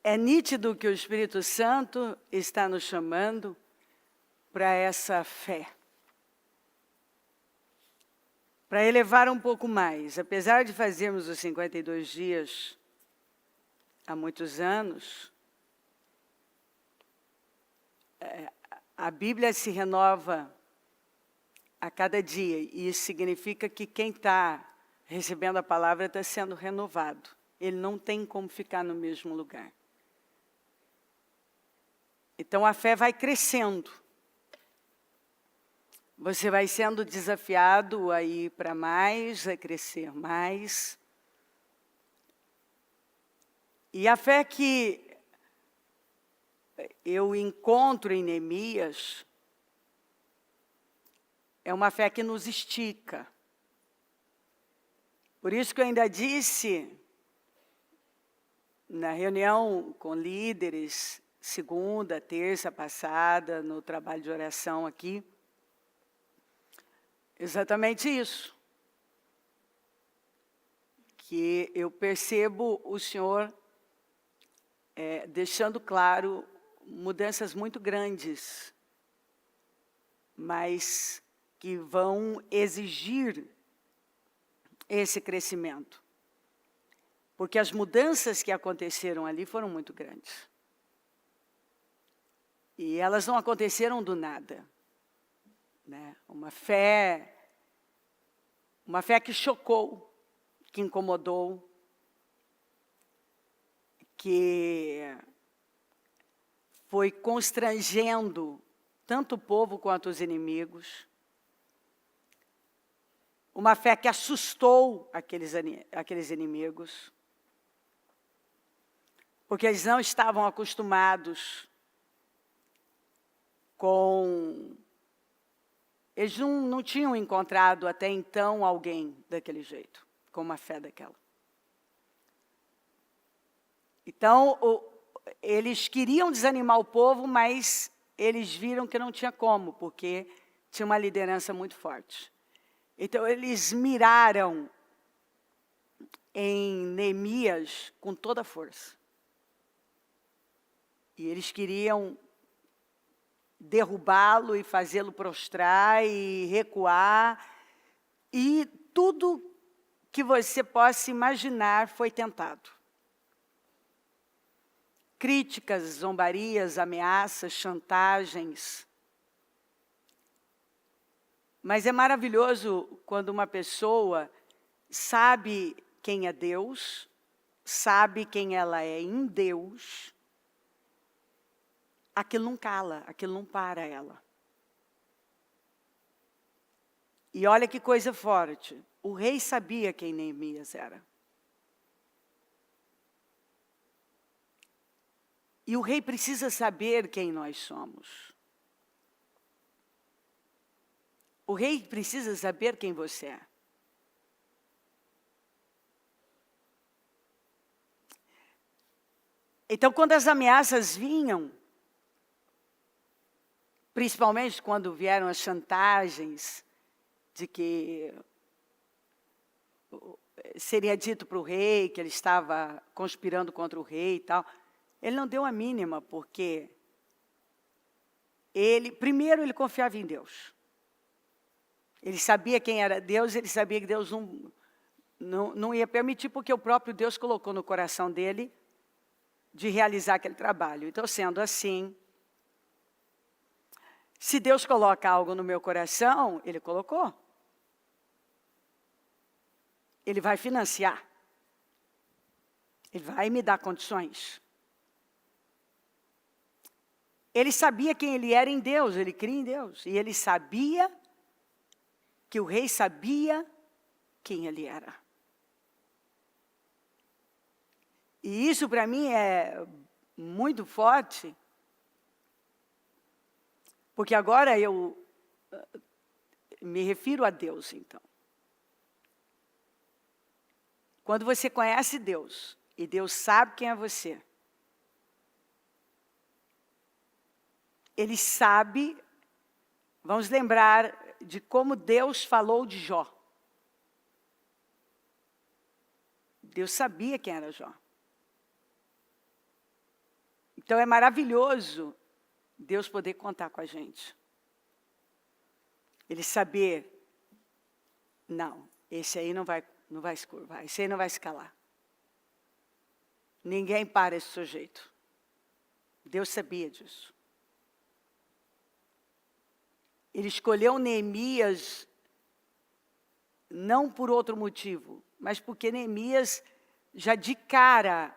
é nítido que o Espírito Santo está nos chamando para essa fé. Para elevar um pouco mais. Apesar de fazermos os 52 dias há muitos anos, a Bíblia se renova a cada dia. E isso significa que quem está recebendo a palavra está sendo renovado. Ele não tem como ficar no mesmo lugar. Então, a fé vai crescendo. Você vai sendo desafiado a ir para mais, a crescer mais. E a fé que eu encontro em Neemias é uma fé que nos estica. Por isso que eu ainda disse, na reunião com líderes, segunda, terça passada, no trabalho de oração aqui, exatamente isso. Que eu percebo o Senhor deixando claro mudanças muito grandes, mas que vão exigir esse crescimento. Porque as mudanças que aconteceram ali foram muito grandes. E elas não aconteceram do nada. Né? Uma fé que chocou, que incomodou, que foi constrangendo tanto o povo quanto os inimigos. Uma fé que assustou aqueles inimigos, porque eles não estavam acostumados com... Eles não tinham encontrado até então alguém daquele jeito, com uma fé daquela. Então, eles queriam desanimar o povo, mas eles viram que não tinha como, porque tinha uma liderança muito forte. Então, eles miraram em Neemias com toda a força. E eles queriam derrubá-lo e fazê-lo prostrar e recuar. E tudo que você possa imaginar foi tentado. Críticas, zombarias, ameaças, chantagens. Mas é maravilhoso quando uma pessoa sabe quem é Deus, sabe quem ela é em Deus, aquilo não cala, aquilo não para ela. E olha que coisa forte, o rei sabia quem Neemias era. E o rei precisa saber quem nós somos. O rei precisa saber quem você é. Então, quando as ameaças vinham, principalmente quando vieram as chantagens de que seria dito para o rei que ele estava conspirando contra o rei e tal, ele não deu a mínima, porque primeiro ele confiava em Deus. Ele sabia quem era Deus, ele sabia que Deus não ia permitir, porque o próprio Deus colocou no coração dele de realizar aquele trabalho. Então, sendo assim, se Deus coloca algo no meu coração, Ele colocou. Ele vai financiar. Ele vai me dar condições. Ele sabia quem ele era em Deus, ele cria em Deus. E ele sabia que o rei sabia quem ele era. E isso para mim é muito forte, porque agora eu me refiro a Deus, então. Quando você conhece Deus, e Deus sabe quem é você, Ele sabe, vamos lembrar de como Deus falou de Jó. Deus sabia quem era Jó. Então é maravilhoso Deus poder contar com a gente. Ele saber, não, esse aí não vai se curvar, esse aí não vai se calar. Ninguém para esse sujeito. Deus sabia disso. Ele escolheu Neemias não por outro motivo, mas porque Neemias, já de cara,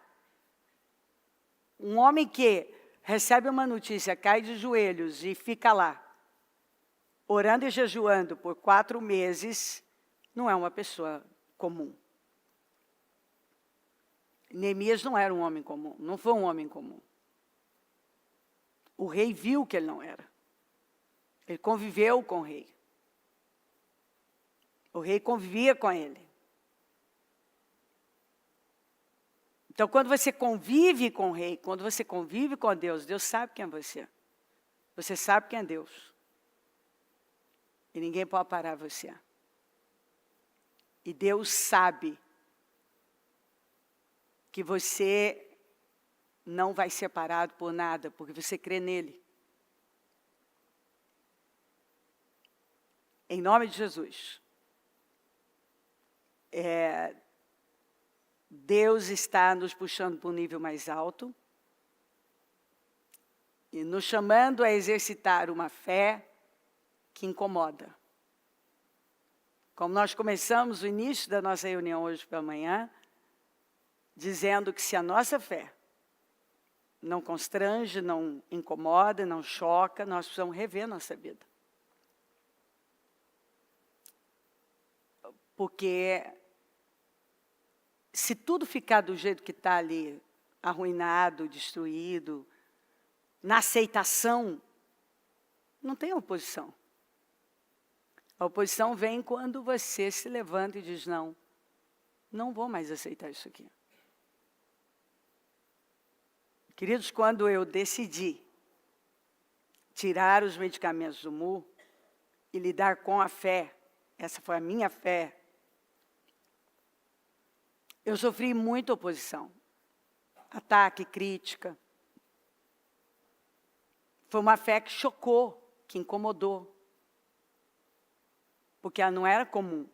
um homem que recebe uma notícia, cai de joelhos e fica lá, orando e jejuando por 4 meses, não é uma pessoa comum. Neemias não era um homem comum, não foi um homem comum. O rei viu que ele não era. Ele conviveu com o rei. O rei convivia com ele. Então, quando você convive com o rei, quando você convive com Deus, Deus sabe quem é você. Você sabe quem é Deus. E ninguém pode parar você. E Deus sabe que você não vai ser parado por nada, porque você crê nele. Em nome de Jesus. Deus está nos puxando para um nível mais alto e nos chamando a exercitar uma fé que incomoda. Como nós começamos o início da nossa reunião hoje pela manhã, dizendo que se a nossa fé não constrange, não incomoda, não choca, nós precisamos rever nossa vida. Porque se tudo ficar do jeito que está ali, arruinado, destruído, na aceitação, não tem oposição. A oposição vem quando você se levanta e diz, não vou mais aceitar isso aqui. Queridos, quando eu decidi tirar os medicamentos do MU e lidar com a fé, essa foi a minha fé, eu sofri muita oposição, ataque, crítica. Foi uma fé que chocou, que incomodou, porque ela não era comum.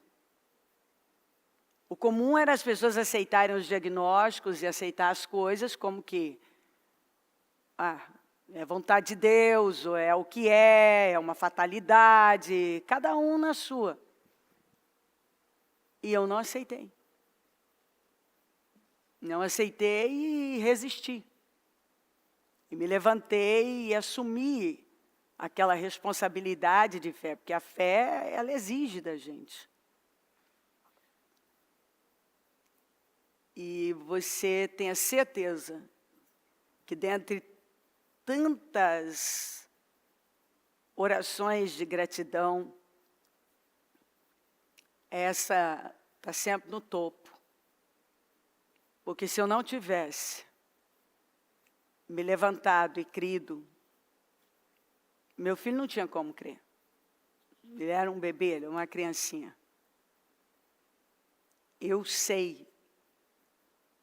O comum era as pessoas aceitarem os diagnósticos e aceitar as coisas como que, é vontade de Deus, ou é o que é uma fatalidade, cada um na sua. E eu não aceitei. Não aceitei e resisti. E me levantei e assumi aquela responsabilidade de fé, porque a fé, ela exige da gente. E você tem a certeza que dentre tantas orações de gratidão, essa está sempre no topo. Porque se eu não tivesse me levantado e crido, meu filho não tinha como crer. Ele era um bebê, ele era uma criancinha. Eu sei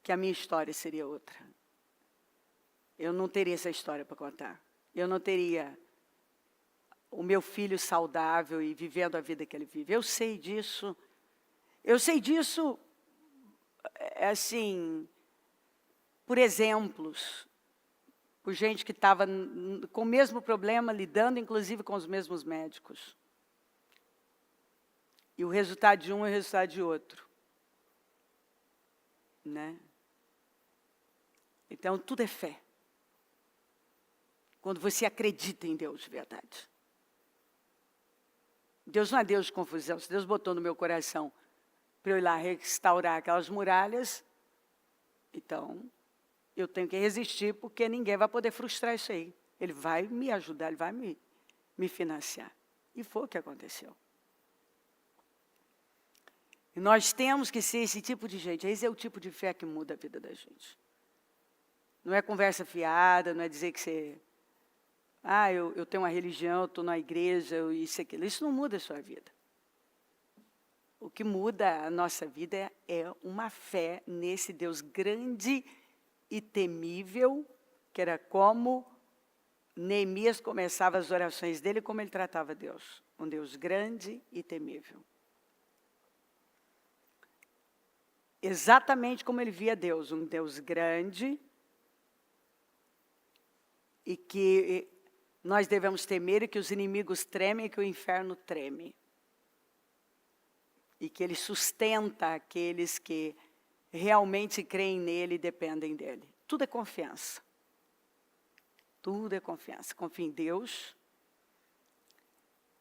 que a minha história seria outra. Eu não teria essa história para contar. Eu não teria o meu filho saudável e vivendo a vida que ele vive. Eu sei disso. Eu sei disso, assim, por exemplos, por gente que estava com o mesmo problema, lidando inclusive com os mesmos médicos. E o resultado de um é o resultado de outro. Né? Então, tudo é fé. Quando você acredita em Deus de verdade. Deus não é Deus de confusão. Se Deus botou no meu coração para eu ir lá restaurar aquelas muralhas, então eu tenho que resistir, porque ninguém vai poder frustrar isso aí. Ele vai me ajudar, ele vai me financiar. E foi o que aconteceu. E nós temos que ser esse tipo de gente. Esse é o tipo de fé que muda a vida da gente. Não é conversa fiada, não é dizer que você... eu tenho uma religião, eu estou na igreja, isso e aquilo. Isso não muda a sua vida. O que muda a nossa vida é uma fé nesse Deus grande e temível, que era como Neemias começava as orações dele, como ele tratava Deus. Um Deus grande e temível. Exatamente como ele via Deus, um Deus grande e que nós devemos temer e que os inimigos tremem e que o inferno treme. E que ele sustenta aqueles que realmente creem nele e dependem dele. Tudo é confiança. Tudo é confiança. Confie em Deus.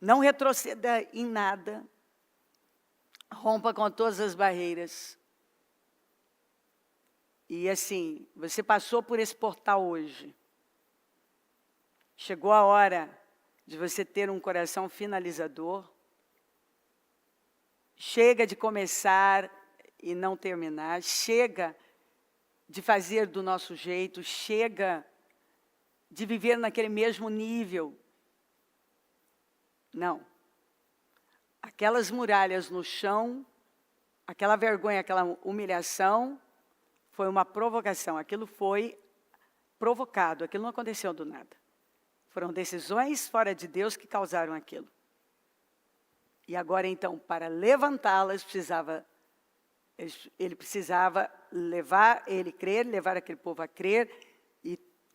Não retroceda em nada. Rompa com todas as barreiras. E assim, você passou por esse portal hoje. Chegou a hora de você ter um coração finalizador. Chega de começar e não terminar. Chega de fazer do nosso jeito. Chega de viver naquele mesmo nível. Não. Aquelas muralhas no chão, aquela vergonha, aquela humilhação, foi uma provocação. Aquilo foi provocado, aquilo não aconteceu do nada. Foram decisões fora de Deus que causaram aquilo. E agora, então, para levantá-las, ele precisava levar aquele povo a crer,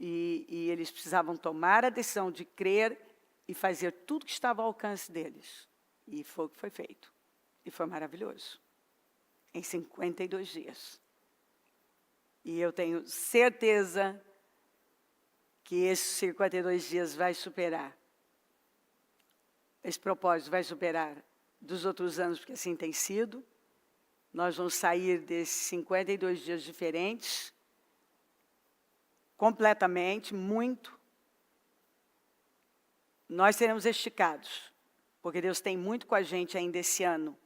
e eles precisavam tomar a decisão de crer e fazer tudo que estava ao alcance deles. E foi o que foi feito. E foi maravilhoso. Em 52 dias. E eu tenho certeza que esses 52 dias vai superar. Esse propósito vai superar dos outros anos, porque assim tem sido. Nós vamos sair desses 52 dias diferentes, completamente, muito. Nós seremos esticados, porque Deus tem muito com a gente ainda esse ano.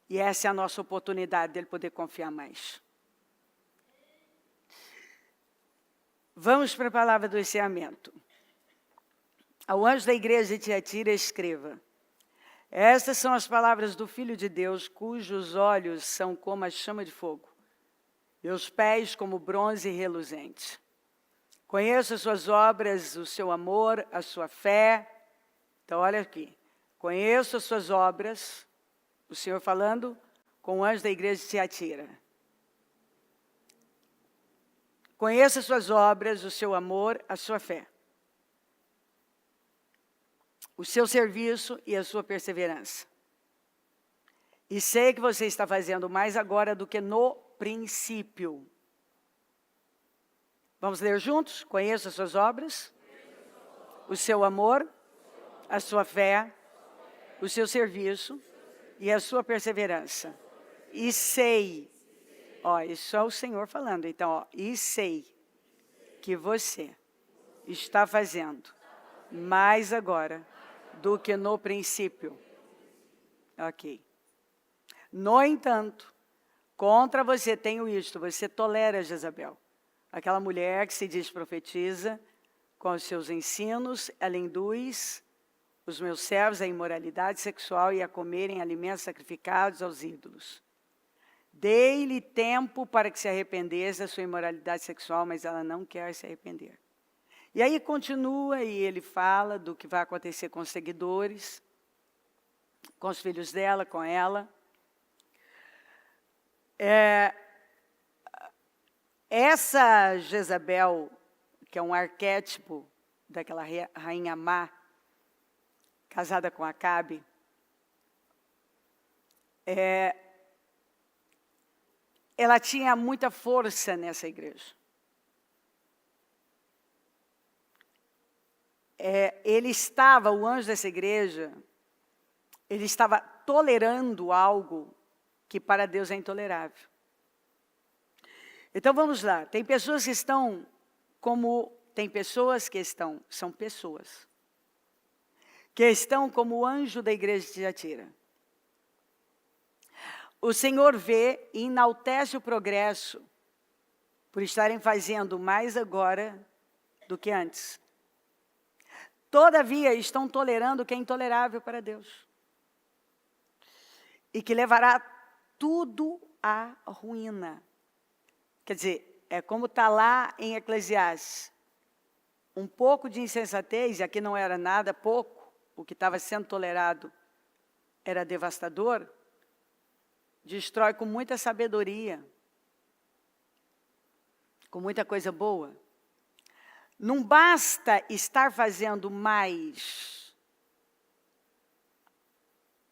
E essa é a nossa oportunidade dele poder confiar mais. Vamos para a palavra do encerramento. Ao anjo da igreja de Tiatira, escreva: estas são as palavras do Filho de Deus, cujos olhos são como a chama de fogo, e os pés como bronze reluzente. Conheço as suas obras, o seu amor, a sua fé. Então, olha aqui. Conheço as suas obras, o Senhor falando com o anjo da igreja de Tiatira. Conheço as suas obras, o seu amor, a sua fé, o seu serviço e a sua perseverança. E sei que você está fazendo mais agora do que no princípio. Vamos ler juntos? Conheço as suas obras, o seu amor, a sua fé, o seu serviço e a sua perseverança. E sei, isso é o Senhor falando, então, e sei que você está fazendo mais agora do que no princípio. Ok. No entanto, contra você tenho isto, você tolera Jezabel, aquela mulher que se diz profetiza, com os seus ensinos, ela induz os meus servos à imoralidade sexual e a comerem alimentos sacrificados aos ídolos. Dei-lhe tempo para que se arrependesse da sua imoralidade sexual, mas ela não quer se arrepender. E aí continua e ele fala do que vai acontecer com os seguidores, com os filhos dela, com ela. Essa Jezabel, que é um arquétipo daquela rainha má, casada com Acabe, ela tinha muita força nessa igreja. O anjo dessa igreja, ele estava tolerando algo que para Deus é intolerável. Então vamos lá, são pessoas que estão como o anjo da igreja de Tiatira. O Senhor vê e enaltece o progresso por estarem fazendo mais agora do que antes. Todavia, estão tolerando o que é intolerável para Deus. E que levará tudo à ruína. Quer dizer, é como está lá em Eclesiastes. um pouco de insensatez, e aqui não era nada pouco, o que estava sendo tolerado era devastador, destrói com muita sabedoria, com muita coisa boa. Não basta estar fazendo mais.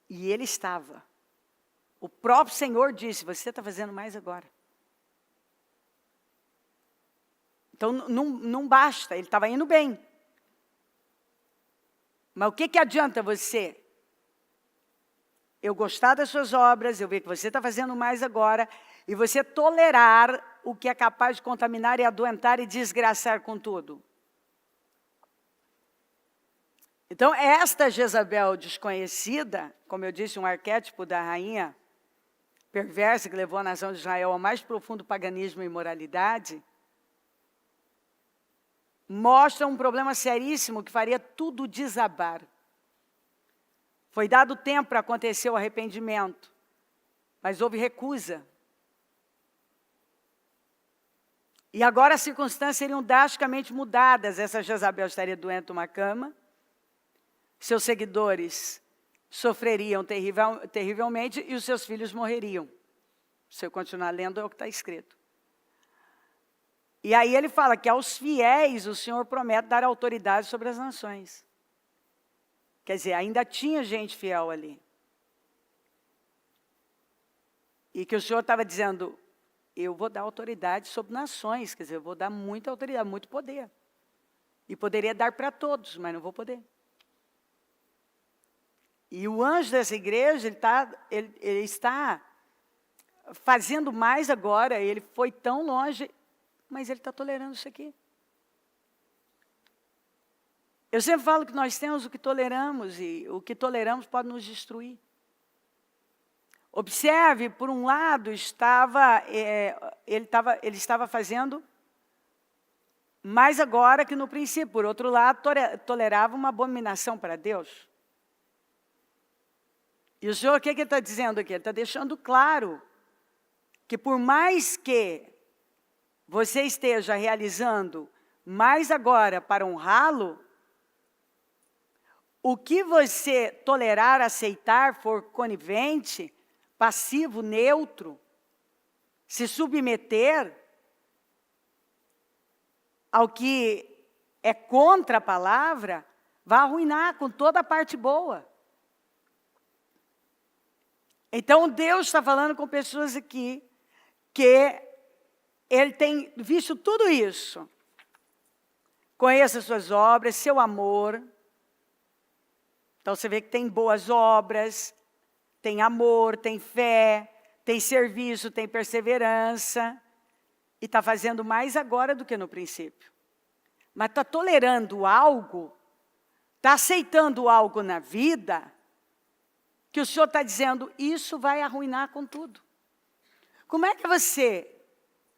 E ele estava. O próprio Senhor disse, você está fazendo mais agora. Então, não basta, ele estava indo bem. Mas o que adianta você? Eu gostar das suas obras, eu ver que você está fazendo mais agora, e você tolerar o que é capaz de contaminar e adoentar e desgraçar com tudo. Então, esta Jezabel desconhecida, como eu disse, um arquétipo da rainha perversa que levou a nação de Israel ao mais profundo paganismo e imoralidade, mostra um problema seríssimo que faria tudo desabar. Foi dado tempo para acontecer o arrependimento, mas houve recusa. E agora as circunstâncias seriam drasticamente mudadas. Essa Jezabel estaria doente numa cama, seus seguidores sofreriam terrivelmente e os seus filhos morreriam. Se eu continuar lendo, é o que está escrito. E aí ele fala que aos fiéis o Senhor promete dar autoridade sobre as nações. Quer dizer, ainda tinha gente fiel ali. E que o Senhor estava dizendo, eu vou dar autoridade sobre nações, quer dizer, eu vou dar muita autoridade, muito poder. E poderia dar para todos, mas não vou poder. E o anjo dessa igreja, ele está fazendo mais agora, ele foi tão longe, mas ele está tolerando isso aqui. Eu sempre falo que nós temos o que toleramos, e o que toleramos pode nos destruir. Observe, por um lado, ele estava fazendo mais agora que no princípio. Por outro lado, tolerava uma abominação para Deus. E o Senhor, o que ele está dizendo aqui? Ele está deixando claro que por mais que você esteja realizando mais agora para honrá-lo, o que você tolerar, aceitar, for conivente, passivo, neutro, se submeter ao que é contra a palavra, vai arruinar com toda a parte boa. Então, Deus está falando com pessoas aqui que Ele tem visto tudo isso. Conheça as suas obras, seu amor. Então, você vê que tem boas obras, tem amor, tem fé, tem serviço, tem perseverança. E está fazendo mais agora do que no princípio. Mas está tolerando algo, está aceitando algo na vida, que o Senhor está dizendo, isso vai arruinar com tudo. Como é que você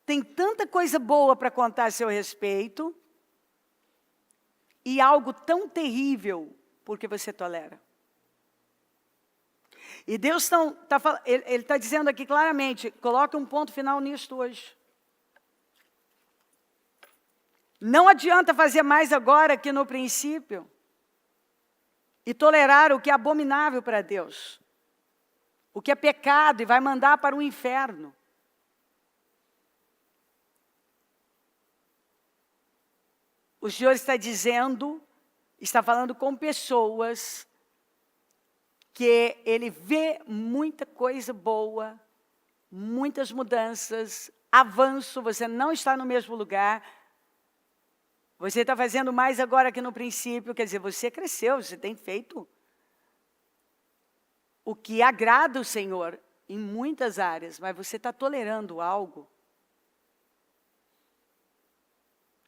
tem tanta coisa boa para contar a seu respeito, e algo tão terrível, porque você tolera? E Deus ele está dizendo aqui claramente, coloque um ponto final nisto hoje. Não adianta fazer mais agora que no princípio, e tolerar o que é abominável para Deus, o que é pecado e vai mandar para o inferno. O Senhor está dizendo, está falando com pessoas que Ele vê muita coisa boa, muitas mudanças, avanço, você não está no mesmo lugar, você está fazendo mais agora que no princípio, quer dizer, você cresceu, você tem feito o que agrada o Senhor em muitas áreas, mas você está tolerando algo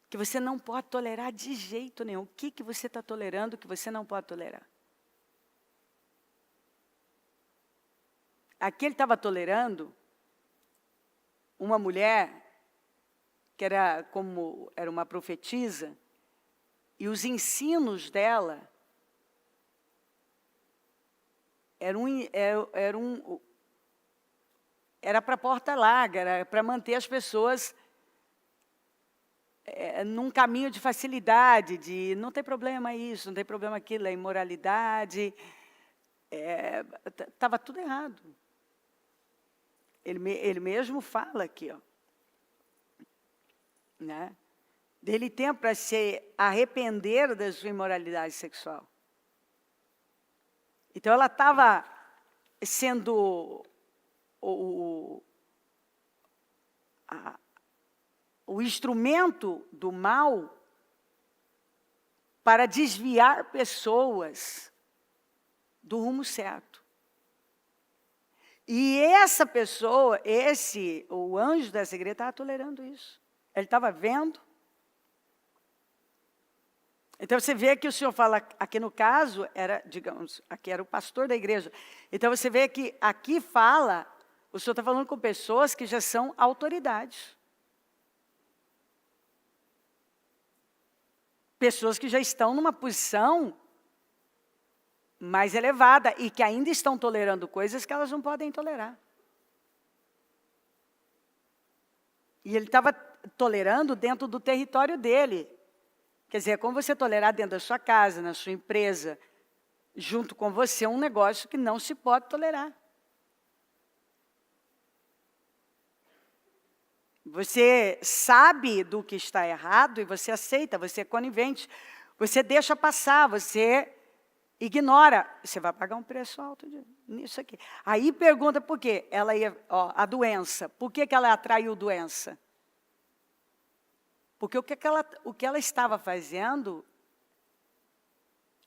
que você não pode tolerar de jeito nenhum. O que você está tolerando que você não pode tolerar? Aqui ele estava tolerando uma mulher que era uma profetisa, e os ensinos dela era para porta larga, era para manter as pessoas num caminho de facilidade, de não tem problema isso, não tem problema aquilo, é imoralidade. Estava tudo errado. Ele mesmo fala aqui, ó, né? Dele tempo para se arrepender da sua imoralidade sexual. Então, ela estava sendo o instrumento do mal para desviar pessoas do rumo certo. E essa pessoa, o anjo dessa igreja, estava tolerando isso. Ele estava vendo. Então, você vê que o Senhor fala, aqui no caso, digamos, aqui era o pastor da igreja. Então, você vê que aqui fala, o Senhor está falando com pessoas que já são autoridades. Pessoas que já estão numa posição mais elevada e que ainda estão tolerando coisas que elas não podem tolerar. E ele estava tolerando dentro do território dele. Quer dizer, é como você tolerar dentro da sua casa, na sua empresa, junto com você, um negócio que não se pode tolerar. Você sabe do que está errado e você aceita, você é conivente, você deixa passar, você ignora, você vai pagar um preço alto nisso aqui. Aí pergunta por quê? Ela ia, a doença, por que ela atraiu doença? Porque o que ela estava fazendo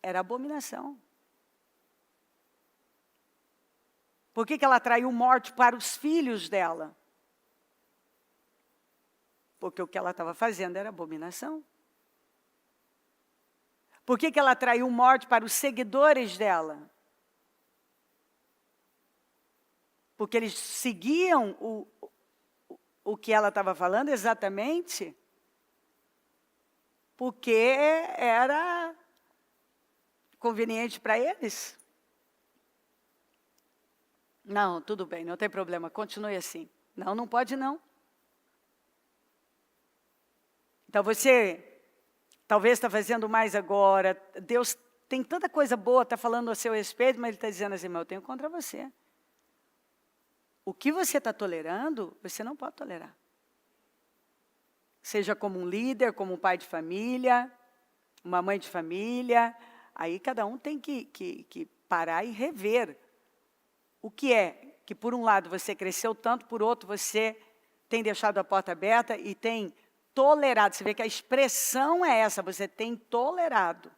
era abominação. Por que ela atraiu morte para os filhos dela? Porque o que ela estava fazendo era abominação. Por que ela atraiu morte para os seguidores dela? Porque eles seguiam o que ela estava falando exatamente porque era conveniente para eles. Não, tudo bem, não tem problema, continue assim. Não, não pode não. Então você talvez está fazendo mais agora, Deus tem tanta coisa boa, está falando a seu respeito, mas Ele está dizendo assim, mas eu tenho contra você. O que você está tolerando, você não pode tolerar. Seja como um líder, como um pai de família, uma mãe de família, aí cada um tem que parar e rever. O que é que, por um lado, você cresceu tanto, por outro, você tem deixado a porta aberta e tem tolerado. Você vê que a expressão é essa, você tem tolerado.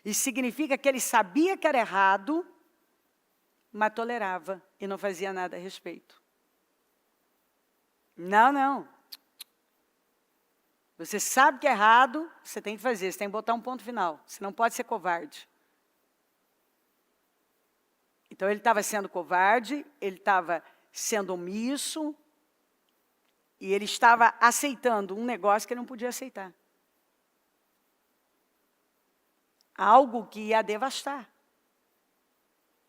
E significa que ele sabia que era errado, mas tolerava e não fazia nada a respeito. Não, não. Você sabe que é errado, você tem que fazer, você tem que botar um ponto final. Você não pode ser covarde. Então, ele estava sendo covarde, ele estava sendo omisso, e ele estava aceitando um negócio que ele não podia aceitar. Algo que ia devastar.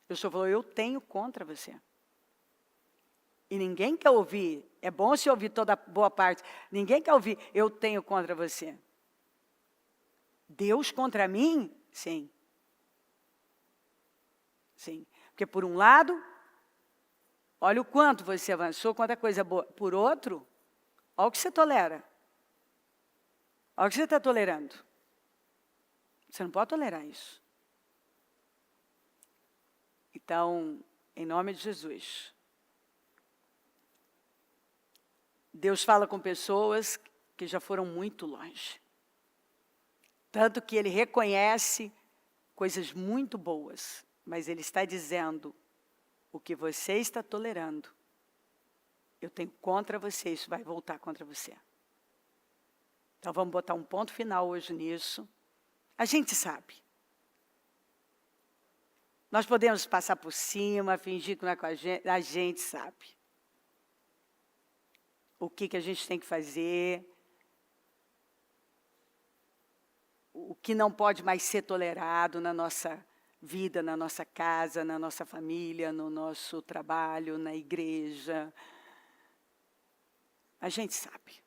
O Senhor falou, eu tenho contra você. E ninguém quer ouvir, é bom se ouvir toda boa parte, ninguém quer ouvir, eu tenho contra você. Deus contra mim? Sim. Sim. Porque por um lado, olha o quanto você avançou, quanta coisa boa. Por outro, olha o que você tolera. Olha o que você está tolerando. Você não pode tolerar isso. Então, em nome de Jesus, Deus fala com pessoas que já foram muito longe. Tanto que Ele reconhece coisas muito boas, mas Ele está dizendo, o que você está tolerando, eu tenho contra você, isso vai voltar contra você. Então, vamos botar um ponto final hoje nisso. A gente sabe. Nós podemos passar por cima, fingir que não é com a gente sabe. O que a gente tem que fazer, o que não pode mais ser tolerado na nossa vida, na nossa casa, na nossa família, no nosso trabalho, na igreja. A gente sabe.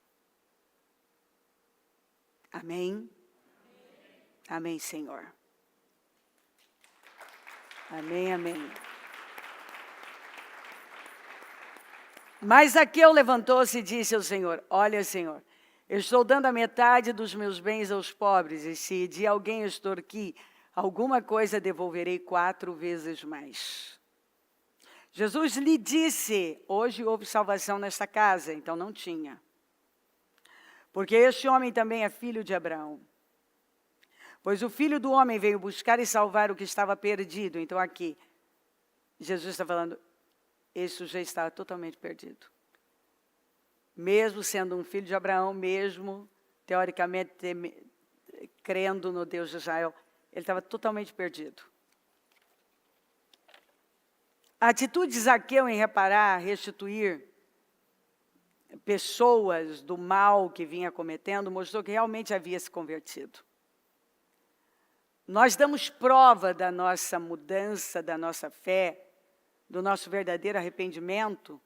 Amém? Amém, Senhor. Amém, amém. Mas Zaqueu levantou-se e disse ao Senhor, olha, Senhor, eu estou dando a metade dos meus bens aos pobres, e se de alguém extorquir alguma coisa, devolverei 4 vezes mais. Jesus lhe disse, hoje houve salvação nesta casa, então não tinha. Porque este homem também é filho de Abraão. Pois o Filho do Homem veio buscar e salvar o que estava perdido. Então aqui, Jesus está falando, esse sujeito estava totalmente perdido. Mesmo sendo um filho de Abraão, mesmo teoricamente crendo no Deus de Israel, ele estava totalmente perdido. A atitude de Zaqueu em reparar, restituir pessoas do mal que vinha cometendo, mostrou que realmente havia se convertido. Nós damos prova da nossa mudança, da nossa fé, do nosso verdadeiro arrependimento,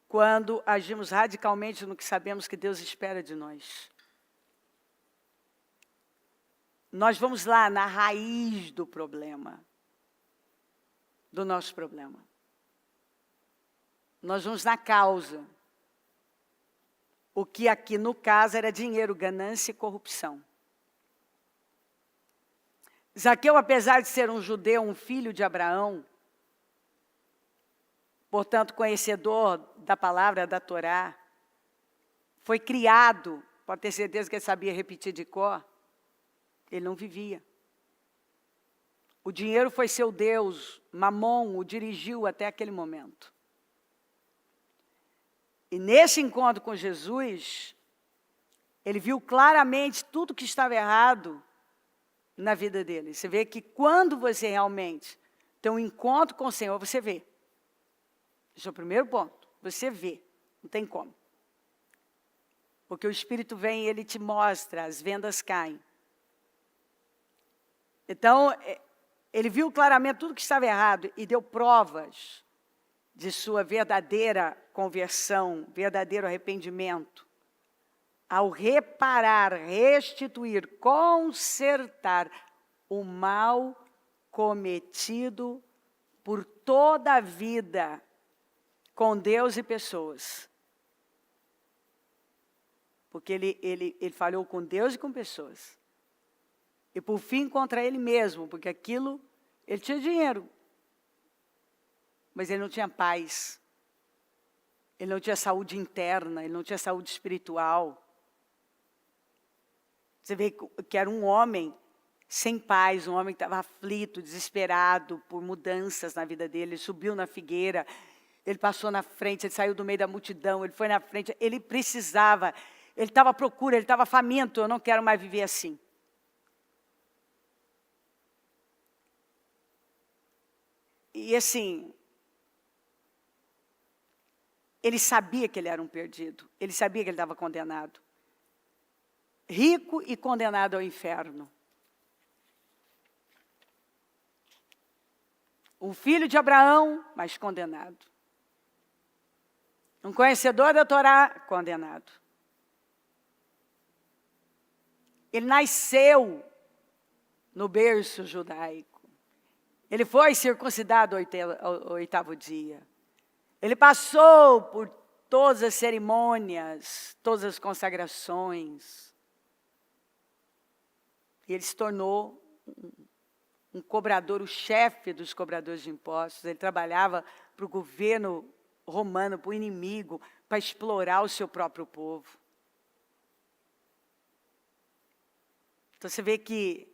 quando agimos radicalmente no que sabemos que Deus espera de nós. Nós vamos lá na raiz do problema, do nosso problema. Nós vamos na causa. O que aqui no caso era dinheiro, ganância e corrupção. Zaqueu, apesar de ser um judeu, um filho de Abraão, portanto, conhecedor da palavra da Torá, foi criado, pode ter certeza que ele sabia repetir de cor, ele não vivia. O dinheiro foi seu Deus, Mamon o dirigiu até aquele momento. E nesse encontro com Jesus, ele viu claramente tudo que estava errado na vida dele. Você vê que quando você realmente tem um encontro com o Senhor, você vê. Esse é o primeiro ponto. Você vê. Não tem como. Porque o Espírito vem e ele te mostra, as vendas caem. Então, ele viu claramente tudo que estava errado e deu provas de sua verdadeira conversão, verdadeiro arrependimento. Ao reparar, restituir, consertar o mal cometido por toda a vida com Deus e pessoas. Porque ele falhou com Deus e com pessoas. E por fim contra ele mesmo, porque aquilo, ele tinha dinheiro, mas ele não tinha paz. Ele não tinha saúde interna, ele não tinha saúde espiritual. Você vê que era um homem sem paz, um homem que estava aflito, desesperado por mudanças na vida dele. Ele subiu na figueira, ele passou na frente, ele saiu do meio da multidão, ele foi na frente, ele precisava, ele estava à procura, ele estava faminto, eu não quero mais viver assim. E assim, ele sabia que ele era um perdido, ele sabia que ele estava condenado. Rico e condenado ao inferno. Um filho de Abraão, mas condenado. Um conhecedor da Torá, condenado. Ele nasceu no berço judaico. Ele foi circuncidado ao 8º dia. Ele passou por todas as cerimônias, todas as consagrações. E ele se tornou um cobrador, o chefe dos cobradores de impostos. Ele trabalhava para o governo romano, para o inimigo, para explorar o seu próprio povo. Então você vê que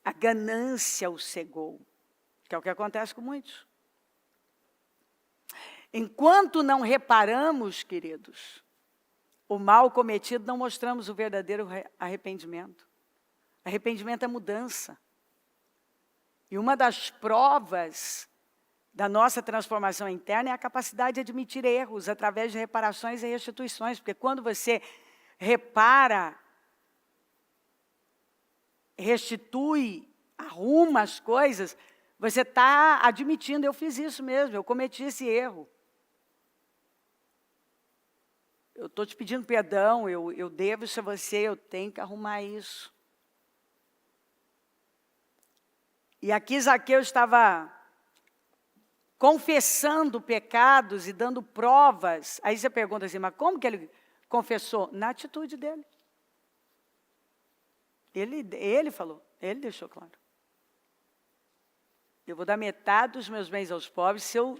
a ganância o cegou, que é o que acontece com muitos. Enquanto não reparamos, queridos, o mal cometido, não mostramos o verdadeiro arrependimento. Arrependimento é mudança. E uma das provas da nossa transformação interna é a capacidade de admitir erros através de reparações e restituições. Porque quando você repara, restitui, arruma as coisas, você está admitindo, eu fiz isso mesmo, eu cometi esse erro. eu estou te pedindo perdão, eu devo isso a você, eu tenho que arrumar isso. E aqui Zaqueu estava confessando pecados e dando provas. Aí você pergunta assim, mas como que ele confessou? Na atitude dele. Ele falou, ele deixou claro. Eu vou dar metade dos meus bens aos pobres. Se eu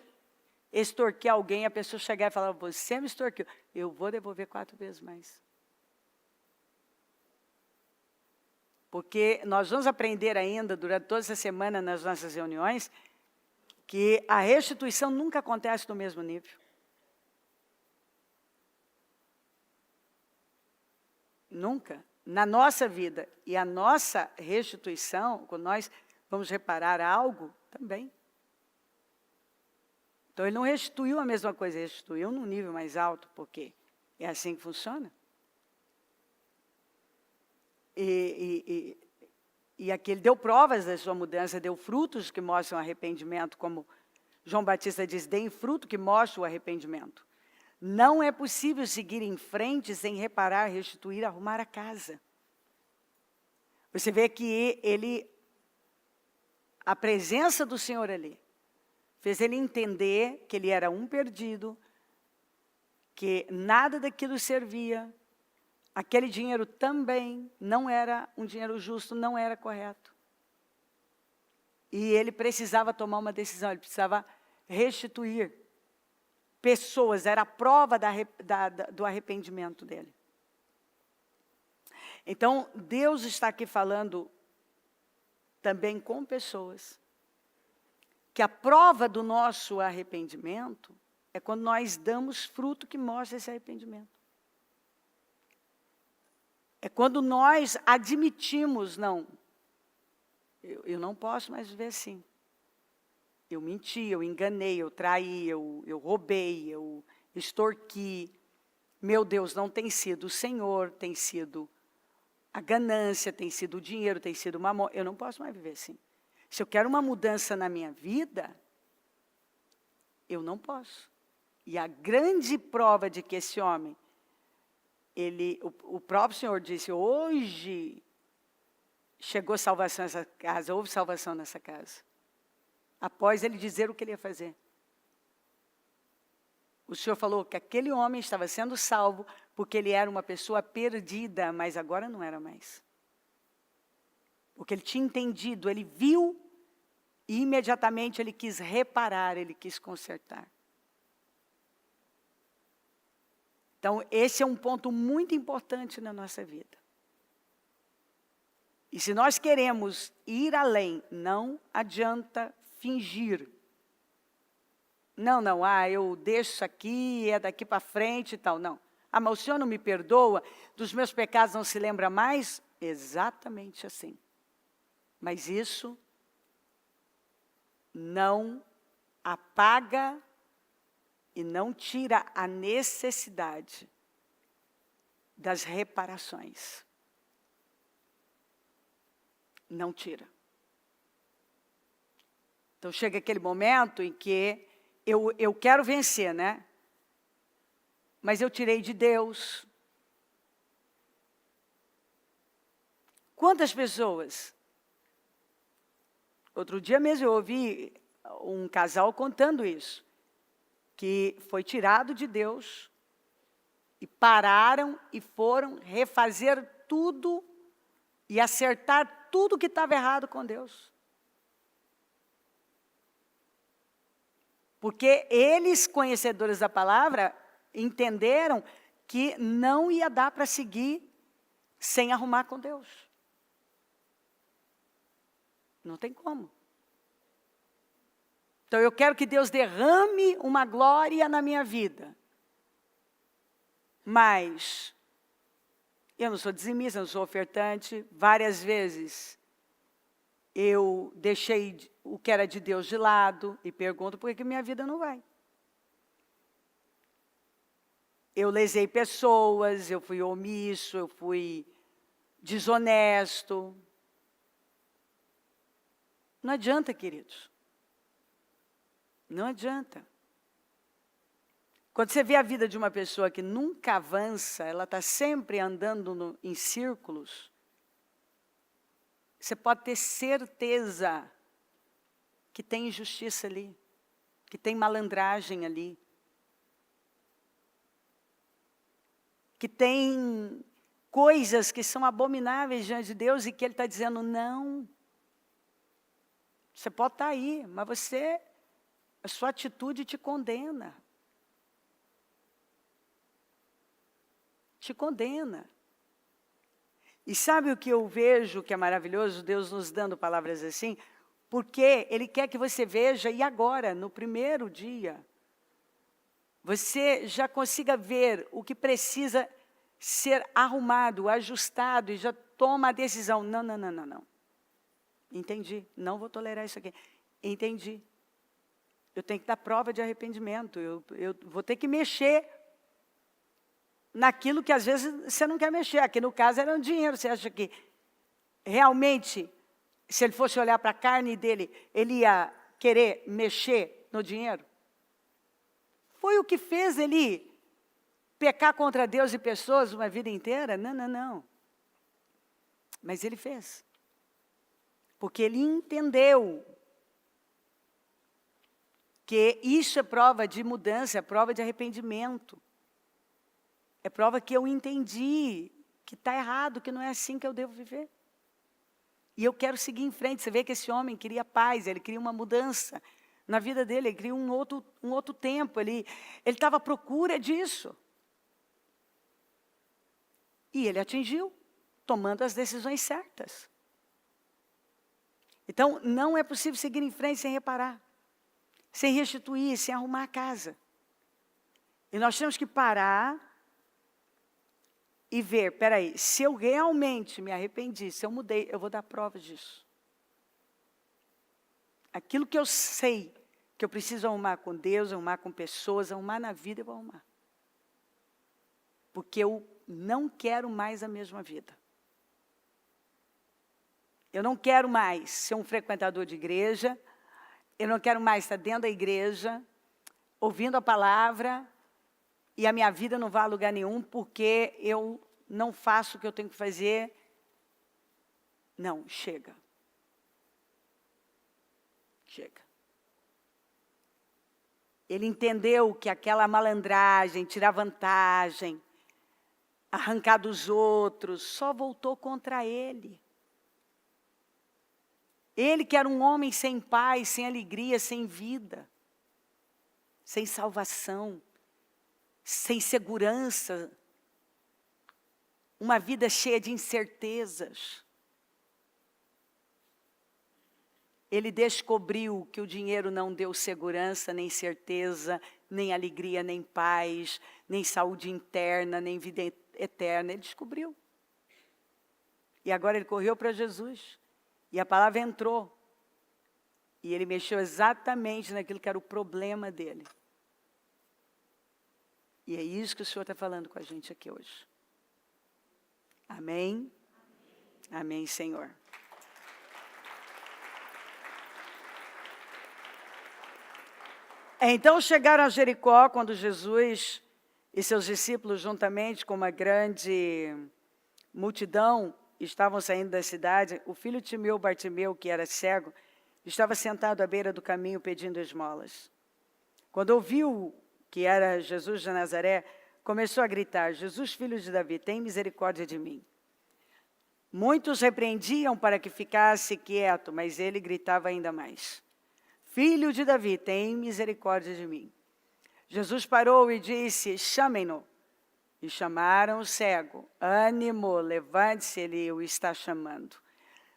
extorquir alguém, a pessoa chegar e falar, você me extorquiu, eu vou devolver 4 vezes mais. Porque nós vamos aprender ainda, durante toda essa semana, nas nossas reuniões, que a restituição nunca acontece no mesmo nível. Nunca. Na nossa vida. E a nossa restituição, quando nós vamos reparar algo, também. Então, ele não restituiu a mesma coisa, ele restituiu num nível mais alto, porque é assim que funciona. E aqui ele deu provas da sua mudança, deu frutos que mostram arrependimento, como João Batista diz, deem fruto que mostra o arrependimento. Não é possível seguir em frente sem reparar, restituir, arrumar a casa. Você vê que a presença do Senhor ali, fez ele entender que ele era um perdido, que nada daquilo servia, aquele dinheiro também não era um dinheiro justo, não era correto. E ele precisava tomar uma decisão, ele precisava restituir pessoas, era a prova do arrependimento dele. Então, Deus está aqui falando também com pessoas, que a prova do nosso arrependimento é quando nós damos fruto que mostra esse arrependimento. É quando nós admitimos, não, eu não posso mais viver assim. Eu menti, eu enganei, eu traí, eu roubei, eu extorqui. Meu Deus, não tem sido o Senhor, tem sido a ganância, tem sido o dinheiro, tem sido o mamon. Eu não posso mais viver assim. Se eu quero uma mudança na minha vida, eu não posso. E a grande prova de que esse homem, o próprio Senhor disse, hoje chegou salvação nessa casa, houve salvação nessa casa. Após ele dizer o que ele ia fazer. O Senhor falou que aquele homem estava sendo salvo porque ele era uma pessoa perdida, mas agora não era mais. Porque ele tinha entendido, ele viu e imediatamente ele quis reparar, ele quis consertar. Então, esse é um ponto muito importante na nossa vida. E se nós queremos ir além, não adianta fingir. Não, eu deixo isso aqui, é daqui para frente e tal, não. Ah, mas o Senhor não me perdoa? Dos meus pecados não se lembra mais? Exatamente assim. Mas isso não apaga e não tira a necessidade das reparações. Não tira. Então, chega aquele momento em que eu quero vencer, né? Mas eu tirei de Deus. Quantas pessoas? Outro dia mesmo eu ouvi um casal contando isso, que foi tirado de Deus e pararam e foram refazer tudo e acertar tudo que estava errado com Deus. Porque eles, conhecedores da palavra, entenderam que não ia dar para seguir sem arrumar com Deus. Não tem como. Então, eu quero que Deus derrame uma glória na minha vida. Mas eu não sou dizimista, eu não sou ofertante. Várias vezes eu deixei o que era de Deus de lado e pergunto por que minha vida não vai. Eu lesei pessoas, eu fui omisso, eu fui desonesto. Não adianta, queridos. Não adianta. Quando você vê a vida de uma pessoa que nunca avança, ela está sempre andando em círculos, você pode ter certeza que tem injustiça ali, que tem malandragem ali, que tem coisas que são abomináveis diante de Deus e que Ele está dizendo não. Você pode estar aí, mas a sua atitude te condena. Te condena. E sabe o que eu vejo que é maravilhoso? Deus nos dando palavras assim, porque Ele quer que você veja, e agora, no primeiro dia, você já consiga ver o que precisa ser arrumado, ajustado, e já toma a decisão. Não, não, não, não, não. Entendi, não vou tolerar isso aqui. Entendi. Eu tenho que dar prova de arrependimento, eu vou ter que mexer naquilo que às vezes você não quer mexer. Aqui no caso era um dinheiro. Você acha que realmente, se ele fosse olhar para a carne dele, ele ia querer mexer no dinheiro? Foi o que fez ele pecar contra Deus e pessoas uma vida inteira? Não, não, não. Mas ele fez. Porque ele entendeu que isso é prova de mudança, é prova de arrependimento. É prova que eu entendi que está errado, que não é assim que eu devo viver. E eu quero seguir em frente. Você vê que esse homem queria paz, ele queria uma mudança na vida dele, ele queria um outro tempo, ele estava à procura disso. E ele atingiu, tomando as decisões certas. Então, não é possível seguir em frente sem reparar, sem restituir, sem arrumar a casa. E nós temos que parar e ver, peraí, se eu realmente me arrependi, se eu mudei, eu vou dar prova disso. Aquilo que eu sei que eu preciso arrumar com Deus, arrumar com pessoas, arrumar na vida, eu vou arrumar. Porque eu não quero mais a mesma vida. Eu não quero mais ser um frequentador de igreja, eu não quero mais estar dentro da igreja, ouvindo a palavra, e a minha vida não vai a lugar nenhum, porque eu não faço o que eu tenho que fazer. Não, chega. Chega. Ele entendeu que aquela malandragem, tirar vantagem, arrancar dos outros, só voltou contra ele. Ele que era um homem sem paz, sem alegria, sem vida, sem salvação, sem segurança, uma vida cheia de incertezas. Ele descobriu que o dinheiro não deu segurança, nem certeza, nem alegria, nem paz, nem saúde interna, nem vida eterna. Ele descobriu. E agora ele correu para Jesus. E a palavra entrou. E ele mexeu exatamente naquilo que era o problema dele. E é isso que o Senhor está falando com a gente aqui hoje. Amém? Amém, Senhor. Então chegaram a Jericó, quando Jesus e seus discípulos, juntamente com uma grande multidão, estavam saindo da cidade. O filho de Timeu, Bartimeu, que era cego, estava sentado à beira do caminho pedindo esmolas. Quando ouviu que era Jesus de Nazaré, começou a gritar: Jesus, filho de Davi, tem misericórdia de mim. Muitos repreendiam para que ficasse quieto, mas ele gritava ainda mais: Filho de Davi, tem misericórdia de mim. Jesus parou e disse: chamem-no. E chamaram o cego. Ânimo, levante-se, ele o está chamando.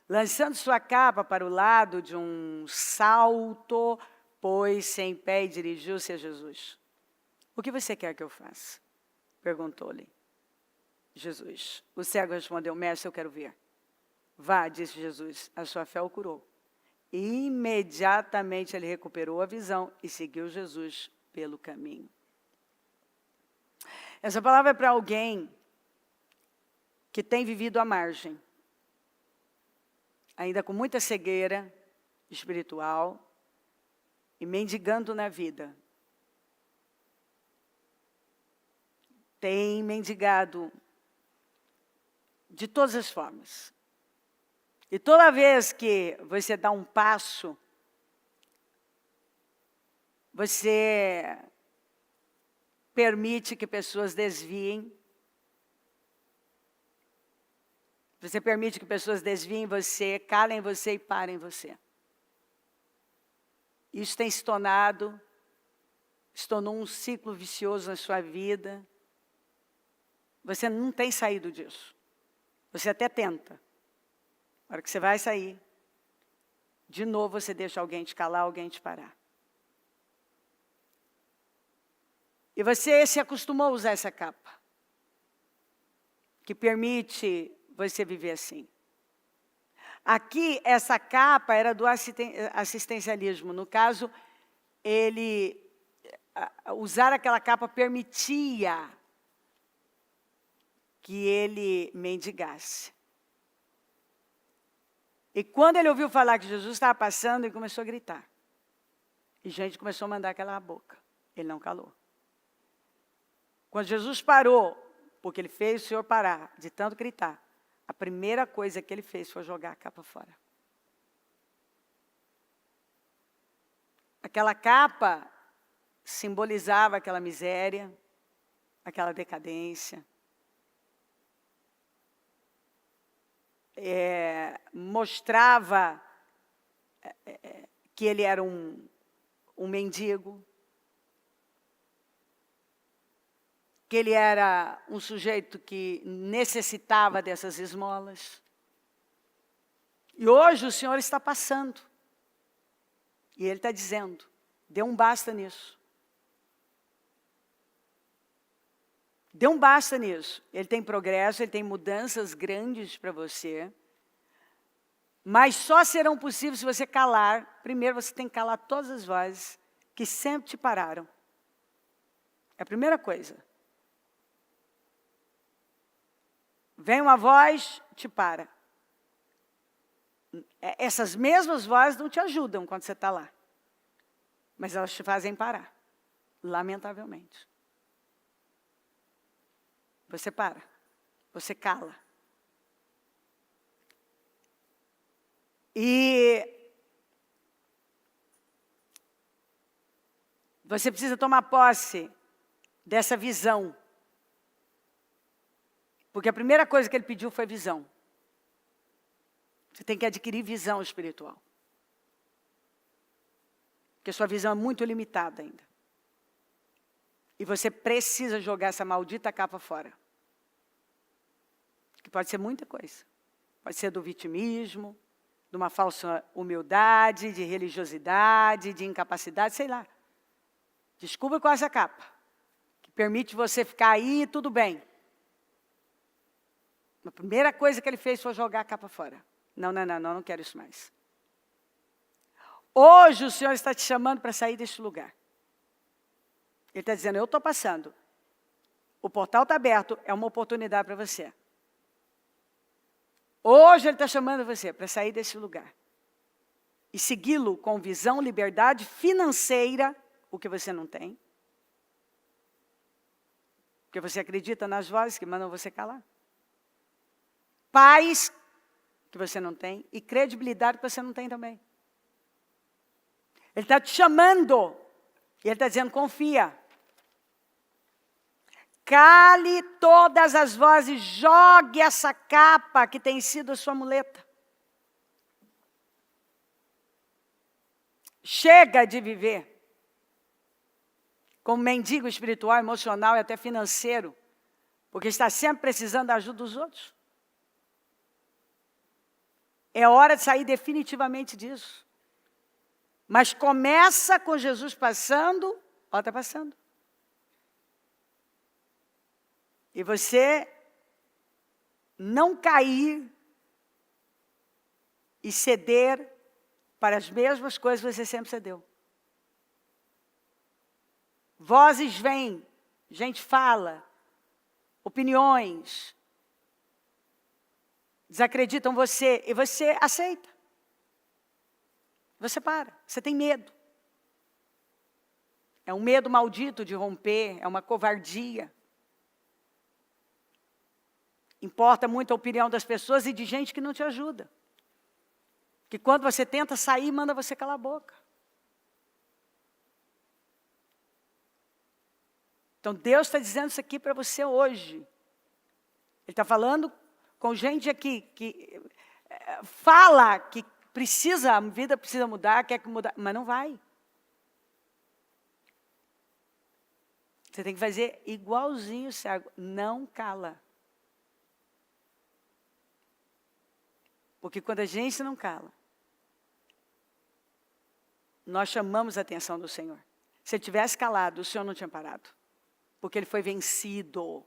Lançando sua capa para o lado de um salto, pôs-se em pé e dirigiu-se a Jesus. O que você quer que eu faça? Perguntou-lhe Jesus. O cego respondeu: Mestre, eu quero ver. Vá, disse Jesus, a sua fé o curou. E imediatamente ele recuperou a visão e seguiu Jesus pelo caminho. Essa palavra é para alguém que tem vivido à margem, ainda com muita cegueira espiritual e mendigando na vida. tem mendigado de todas as formas. E toda vez que você dá um passo, você permite que pessoas desviem. Você permite que pessoas desviem você, calem você e parem você. Isso tem se tornou um ciclo vicioso na sua vida. Você não tem saído disso. Você até tenta. Na hora que você vai sair, de novo você deixa alguém te calar, alguém te parar. E você se acostumou a usar essa capa, que permite você viver assim. Aqui, essa capa era do assistencialismo. No caso, usar aquela capa permitia que ele mendigasse. E quando ele ouviu falar que Jesus estava passando, ele começou a gritar. E gente começou a mandar calar a boca. Ele não calou. Quando Jesus parou, porque ele fez o Senhor parar de tanto gritar, a primeira coisa que ele fez foi jogar a capa fora. Aquela capa simbolizava aquela miséria, aquela decadência. Mostrava que ele era um mendigo, que ele era um sujeito que necessitava dessas esmolas. E hoje o Senhor está passando. E Ele está dizendo, dê um basta nisso. Dê um basta nisso. Ele tem progresso, Ele tem mudanças grandes para você. Mas só serão possíveis se você calar. Primeiro você tem que calar todas as vozes que sempre te pararam. É a primeira coisa. Vem uma voz, te para. Essas mesmas vozes não te ajudam quando você está lá. Mas elas te fazem parar. Lamentavelmente. Você para. Você cala. E você precisa tomar posse dessa visão. Porque a primeira coisa que ele pediu foi visão. Você tem que adquirir visão espiritual. Porque a sua visão é muito limitada ainda. E você precisa jogar essa maldita capa fora. Que pode ser muita coisa. Pode ser do vitimismo, de uma falsa humildade, de religiosidade, de incapacidade, sei lá. Descubra qual é essa capa. Que permite você ficar aí e tudo bem. A primeira coisa que ele fez foi jogar a capa fora. Não quero isso mais. Hoje o Senhor está te chamando para sair deste lugar. Ele está dizendo, eu estou passando. O portal está aberto, é uma oportunidade para você. Hoje Ele está chamando você para sair desse lugar. E segui-lo com visão, liberdade financeira, o que você não tem. Porque você acredita nas vozes que mandam você calar. Paz, que você não tem, e credibilidade que você não tem também. Ele está te chamando, e Ele está dizendo, confia. Cale todas as vozes, jogue essa capa que tem sido a sua muleta. Chega de viver como mendigo espiritual, emocional e até financeiro, porque está sempre precisando da ajuda dos outros. É hora de sair definitivamente disso. Mas começa com Jesus passando, ó, está passando. E você não cair e ceder para as mesmas coisas que você sempre cedeu. Vozes vêm, gente fala, opiniões, desacreditam você e você aceita. Você para, você tem medo. É um medo maldito de romper, é uma covardia. importa muito a opinião das pessoas e de gente que não te ajuda. Que quando você tenta sair, manda você calar a boca. Então, Deus está dizendo isso aqui para você hoje. Ele está falando com gente aqui que fala que a vida precisa mudar, quer que mudar, mas não vai. Você tem que fazer igualzinho o cego, não cala. Porque quando a gente não cala, nós chamamos a atenção do Senhor. Se ele tivesse calado, o Senhor não tinha parado. Porque ele foi vencido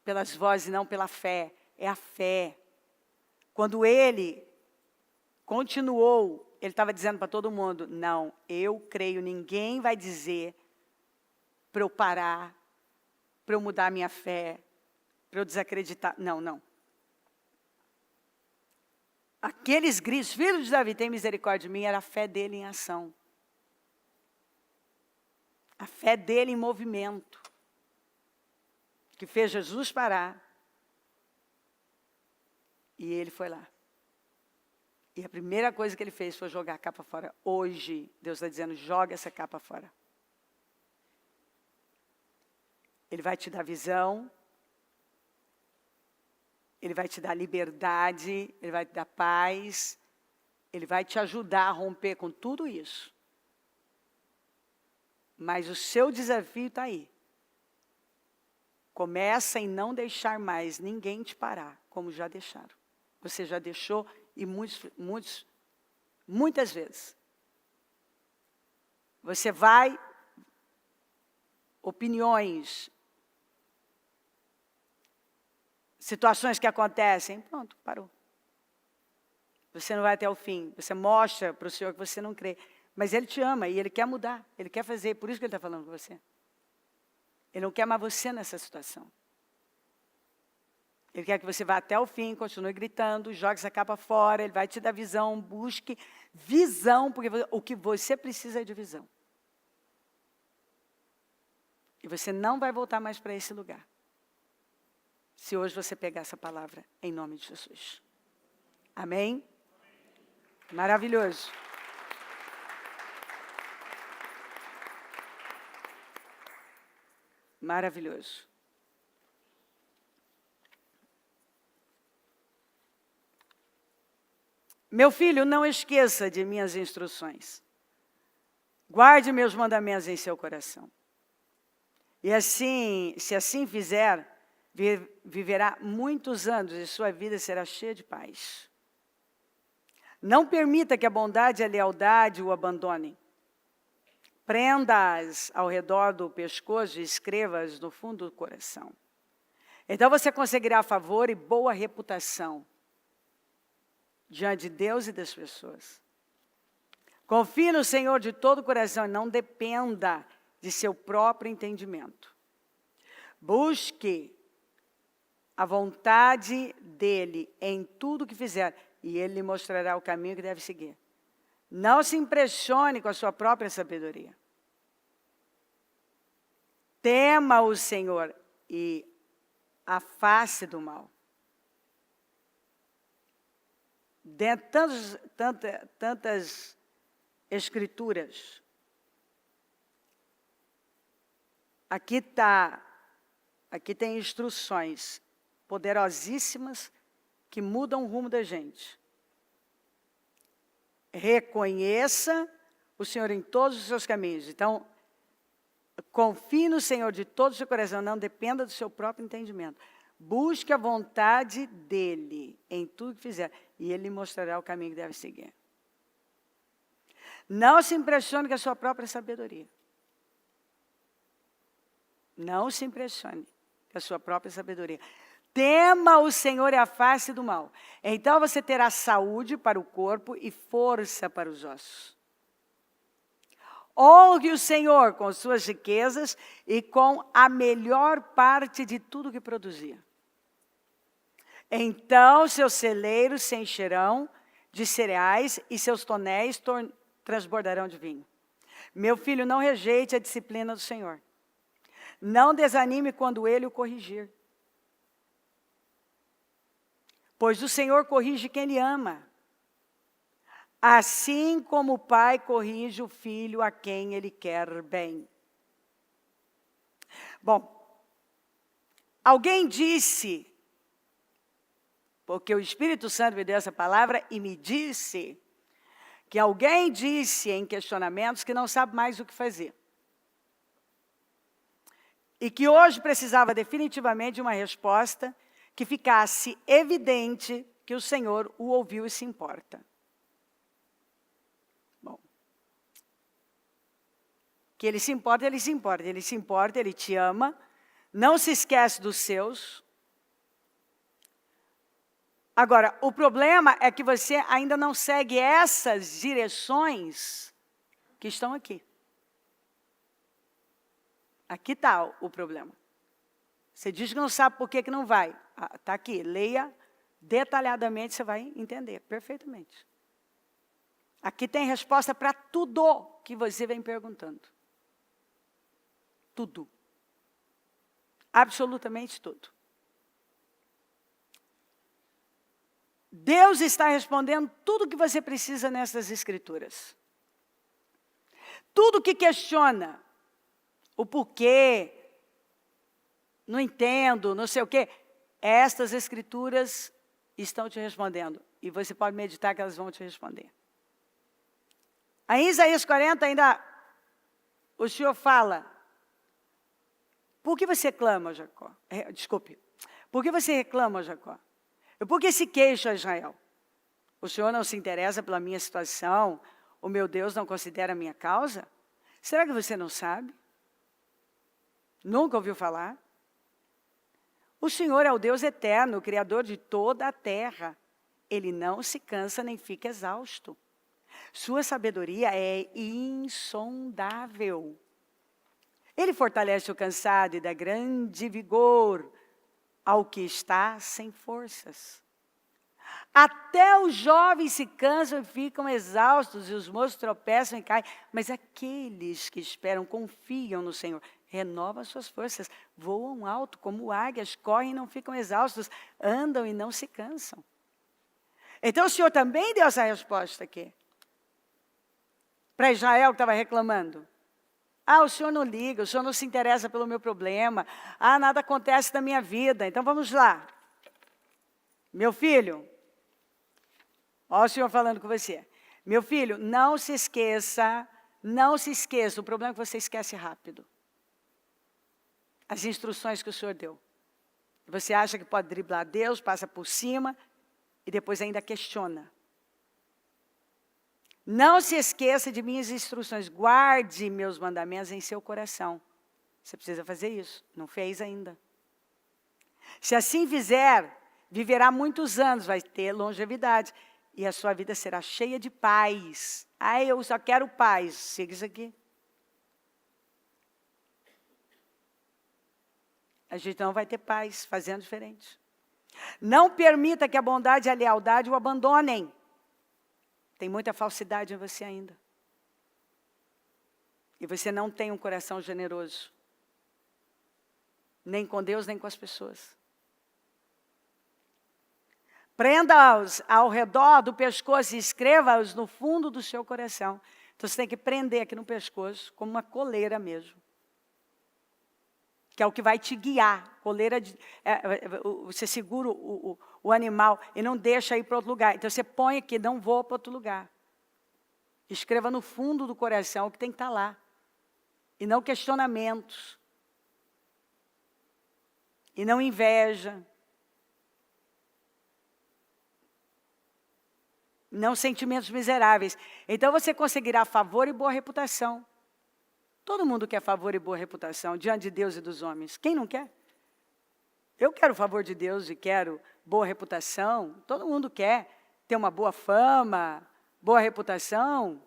pelas vozes e não pela fé. É a fé. Quando ele continuou, ele estava dizendo para todo mundo, não, eu creio, ninguém vai dizer para eu parar, para eu mudar a minha fé, para eu desacreditar. Não, não. Aqueles gritos, filho de Davi, tem misericórdia de mim, era a fé dele em ação. A fé dele em movimento. Que fez Jesus parar. E ele foi lá. E a primeira coisa que ele fez foi jogar a capa fora. Hoje, Deus está dizendo, joga essa capa fora. Ele vai te dar visão. Ele vai te dar liberdade, ele vai te dar paz, ele vai te ajudar a romper com tudo isso. Mas o seu desafio está aí. Começa em não deixar mais ninguém te parar, como já deixaram. Você já deixou e muitas vezes. Você vai, opiniões, situações que acontecem, pronto, parou. Você não vai até o fim. Você mostra para o Senhor que você não crê. Mas Ele te ama e Ele quer mudar. Ele quer fazer, por isso que Ele está falando com você. Ele não quer mais você nessa situação. Ele quer que você vá até o fim, continue gritando, jogue essa capa fora, Ele vai te dar visão, busque visão, porque o que você precisa é de visão. E você não vai voltar mais para esse lugar. Se hoje você pegar essa palavra, em nome de Jesus. Amém? Maravilhoso. Maravilhoso. Meu filho, não esqueça de minhas instruções. Guarde meus mandamentos em seu coração. E assim, se assim fizer, viverá muitos anos e sua vida será cheia de paz. Não permita que a bondade e a lealdade o abandonem. Prenda-as ao redor do pescoço e escreva-as no fundo do coração. Então você conseguirá favor e boa reputação diante de Deus e das pessoas. Confie no Senhor de todo o coração e não dependa de seu próprio entendimento. Busque a vontade dele em tudo que fizer, e ele lhe mostrará o caminho que deve seguir. Não se impressione com a sua própria sabedoria. Tema o Senhor e afaste do mal. Dentro de tantas escrituras, aqui tem instruções poderosíssimas que mudam o rumo da gente. Reconheça o Senhor em todos os seus caminhos. Então, confie no Senhor de todo o seu coração, não dependa do seu próprio entendimento. Busque a vontade dEle em tudo que fizer, e Ele lhe mostrará o caminho que deve seguir. Não se impressione com a sua própria sabedoria. Não se impressione com a sua própria sabedoria. Tema o Senhor e afaste do mal. Então você terá saúde para o corpo e força para os ossos. Honre o Senhor com suas riquezas e com a melhor parte de tudo que produzia. Então seus celeiros se encherão de cereais e seus tonéis transbordarão de vinho. Meu filho, não rejeite a disciplina do Senhor. Não desanime quando Ele o corrigir. Pois o Senhor corrige quem Ele ama, assim como o pai corrige o filho a quem Ele quer bem. Bom, alguém disse, porque o Espírito Santo me deu essa palavra e me disse, que alguém disse em questionamentos que não sabe mais o que fazer. E que hoje precisava definitivamente de uma resposta que ficasse evidente que o Senhor o ouviu e se importa. Bom, que Ele se importa, Ele se importa. Ele se importa, Ele te ama, não se esquece dos seus. Agora, o problema é que você ainda não segue essas direções que estão aqui. Aqui está o problema. Você diz que não sabe por que não vai. Está aqui, leia detalhadamente, você vai entender perfeitamente. Aqui tem resposta para tudo que você vem perguntando. Tudo. Absolutamente tudo. Deus está respondendo tudo o que você precisa nessas escrituras. Tudo que questiona o porquê, não entendo, não sei o quê, estas escrituras estão te respondendo. E você pode meditar que elas vão te responder. Aí em Isaías 40 ainda o Senhor fala, por que você clama, Jacó? Desculpe, por que você reclama, Jacó? Por que se queixa, Israel? O Senhor não se interessa pela minha situação? O meu Deus não considera a minha causa? Será que você não sabe? Nunca ouviu falar? O Senhor é o Deus eterno, o Criador de toda a terra. Ele não se cansa nem fica exausto. Sua sabedoria é insondável. Ele fortalece o cansado e dá grande vigor ao que está sem forças. Até os jovens se cansam e ficam exaustos, e os moços tropeçam e caem. Mas aqueles que esperam, confiam no Senhor, renovam suas forças, voam alto como águias, correm e não ficam exaustos, andam e não se cansam. Então o Senhor também deu essa resposta aqui. Para Israel que estava reclamando. O Senhor não liga, o Senhor não se interessa pelo meu problema. Nada acontece na minha vida. Então vamos lá. Meu filho, olha o Senhor falando com você. Meu filho, não se esqueça, o problema é que você esquece rápido. As instruções que o Senhor deu. Você acha que pode driblar Deus, passa por cima e depois ainda questiona. Não se esqueça de minhas instruções, guarde meus mandamentos em seu coração. Você precisa fazer isso, não fez ainda. Se assim fizer, viverá muitos anos, vai ter longevidade. E a sua vida será cheia de paz. Eu só quero paz, siga isso aqui. A gente não vai ter paz fazendo diferente. Não permita que a bondade e a lealdade o abandonem. Tem muita falsidade em você ainda. E você não tem um coração generoso. Nem com Deus, nem com as pessoas. Prenda-os ao redor do pescoço e escreva-os no fundo do seu coração. Então você tem que prender aqui no pescoço, como uma coleira mesmo. Que é o que vai te guiar. Coleira você segura o animal e não deixa ir para outro lugar. Então você põe aqui, não vou para outro lugar. Escreva no fundo do coração o que tem que estar lá. E não questionamentos. E não inveja. Não sentimentos miseráveis. Então você conseguirá favor e boa reputação. Todo mundo quer favor e boa reputação diante de Deus e dos homens. Quem não quer? Eu quero o favor de Deus e quero boa reputação. Todo mundo quer ter uma boa fama, boa reputação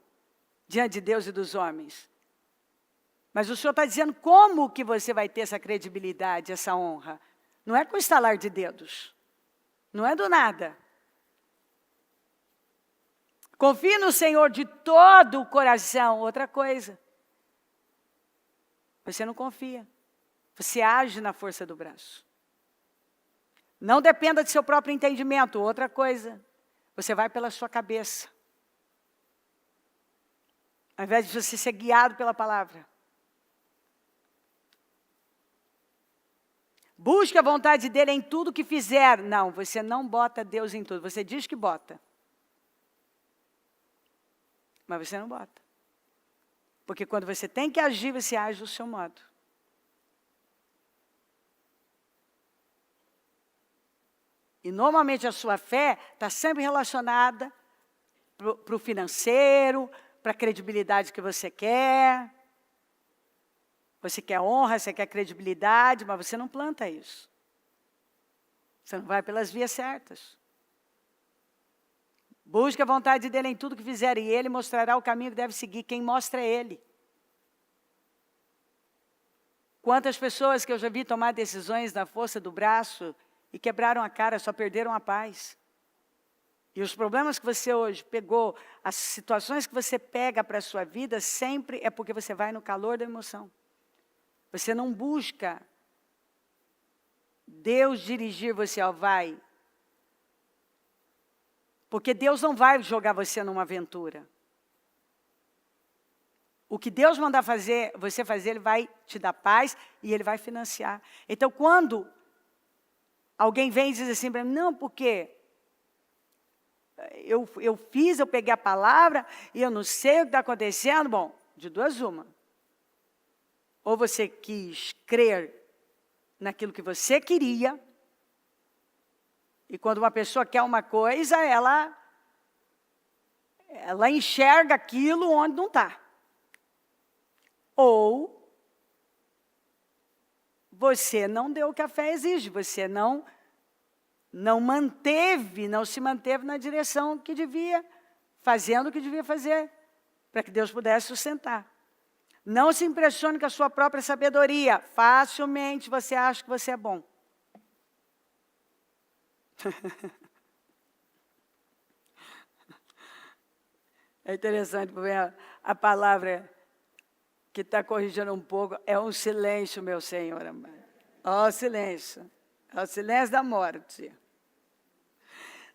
diante de Deus e dos homens. Mas o Senhor está dizendo como que você vai ter essa credibilidade, essa honra. Não é com o estalar de dedos. Não é do nada. Confie no Senhor de todo o coração. Outra coisa. Você não confia. Você age na força do braço. Não dependa de seu próprio entendimento. Outra coisa, você vai pela sua cabeça. Ao invés de você ser guiado pela palavra. Busque a vontade dele em tudo que fizer. Não, você não bota Deus em tudo. Você diz que bota. Mas você não bota. Porque quando você tem que agir, você age do seu modo. E normalmente a sua fé está sempre relacionada para o financeiro, para a credibilidade que você quer. Você quer honra, você quer credibilidade, mas você não planta isso. Você não vai pelas vias certas. Busque a vontade dele em tudo que fizer, e ele mostrará o caminho que deve seguir. Quem mostra é ele. Quantas pessoas que eu já vi tomar decisões na força do braço e quebraram a cara, só perderam a paz. E os problemas que você hoje pegou, as situações que você pega para a sua vida, sempre é porque você vai no calor da emoção. Você não busca Deus dirigir você, ó, vai. Porque Deus não vai jogar você numa aventura. O que Deus mandar fazer, você fazer, Ele vai te dar paz e Ele vai financiar. Então, quando alguém vem e diz assim para mim, não, porque eu peguei a palavra e eu não sei o que está acontecendo. Bom, de duas uma. Ou você quis crer naquilo que você queria, e quando uma pessoa quer uma coisa, ela enxerga aquilo onde não está. Ou você não deu o que a fé exige, você não se manteve na direção que devia, fazendo o que devia fazer, para que Deus pudesse sustentar. Não se impressione com a sua própria sabedoria. Facilmente você acha que você é bom. É interessante, porque a palavra que está corrigindo um pouco é um silêncio, meu Senhor amado. Ó, silêncio. É o silêncio da morte.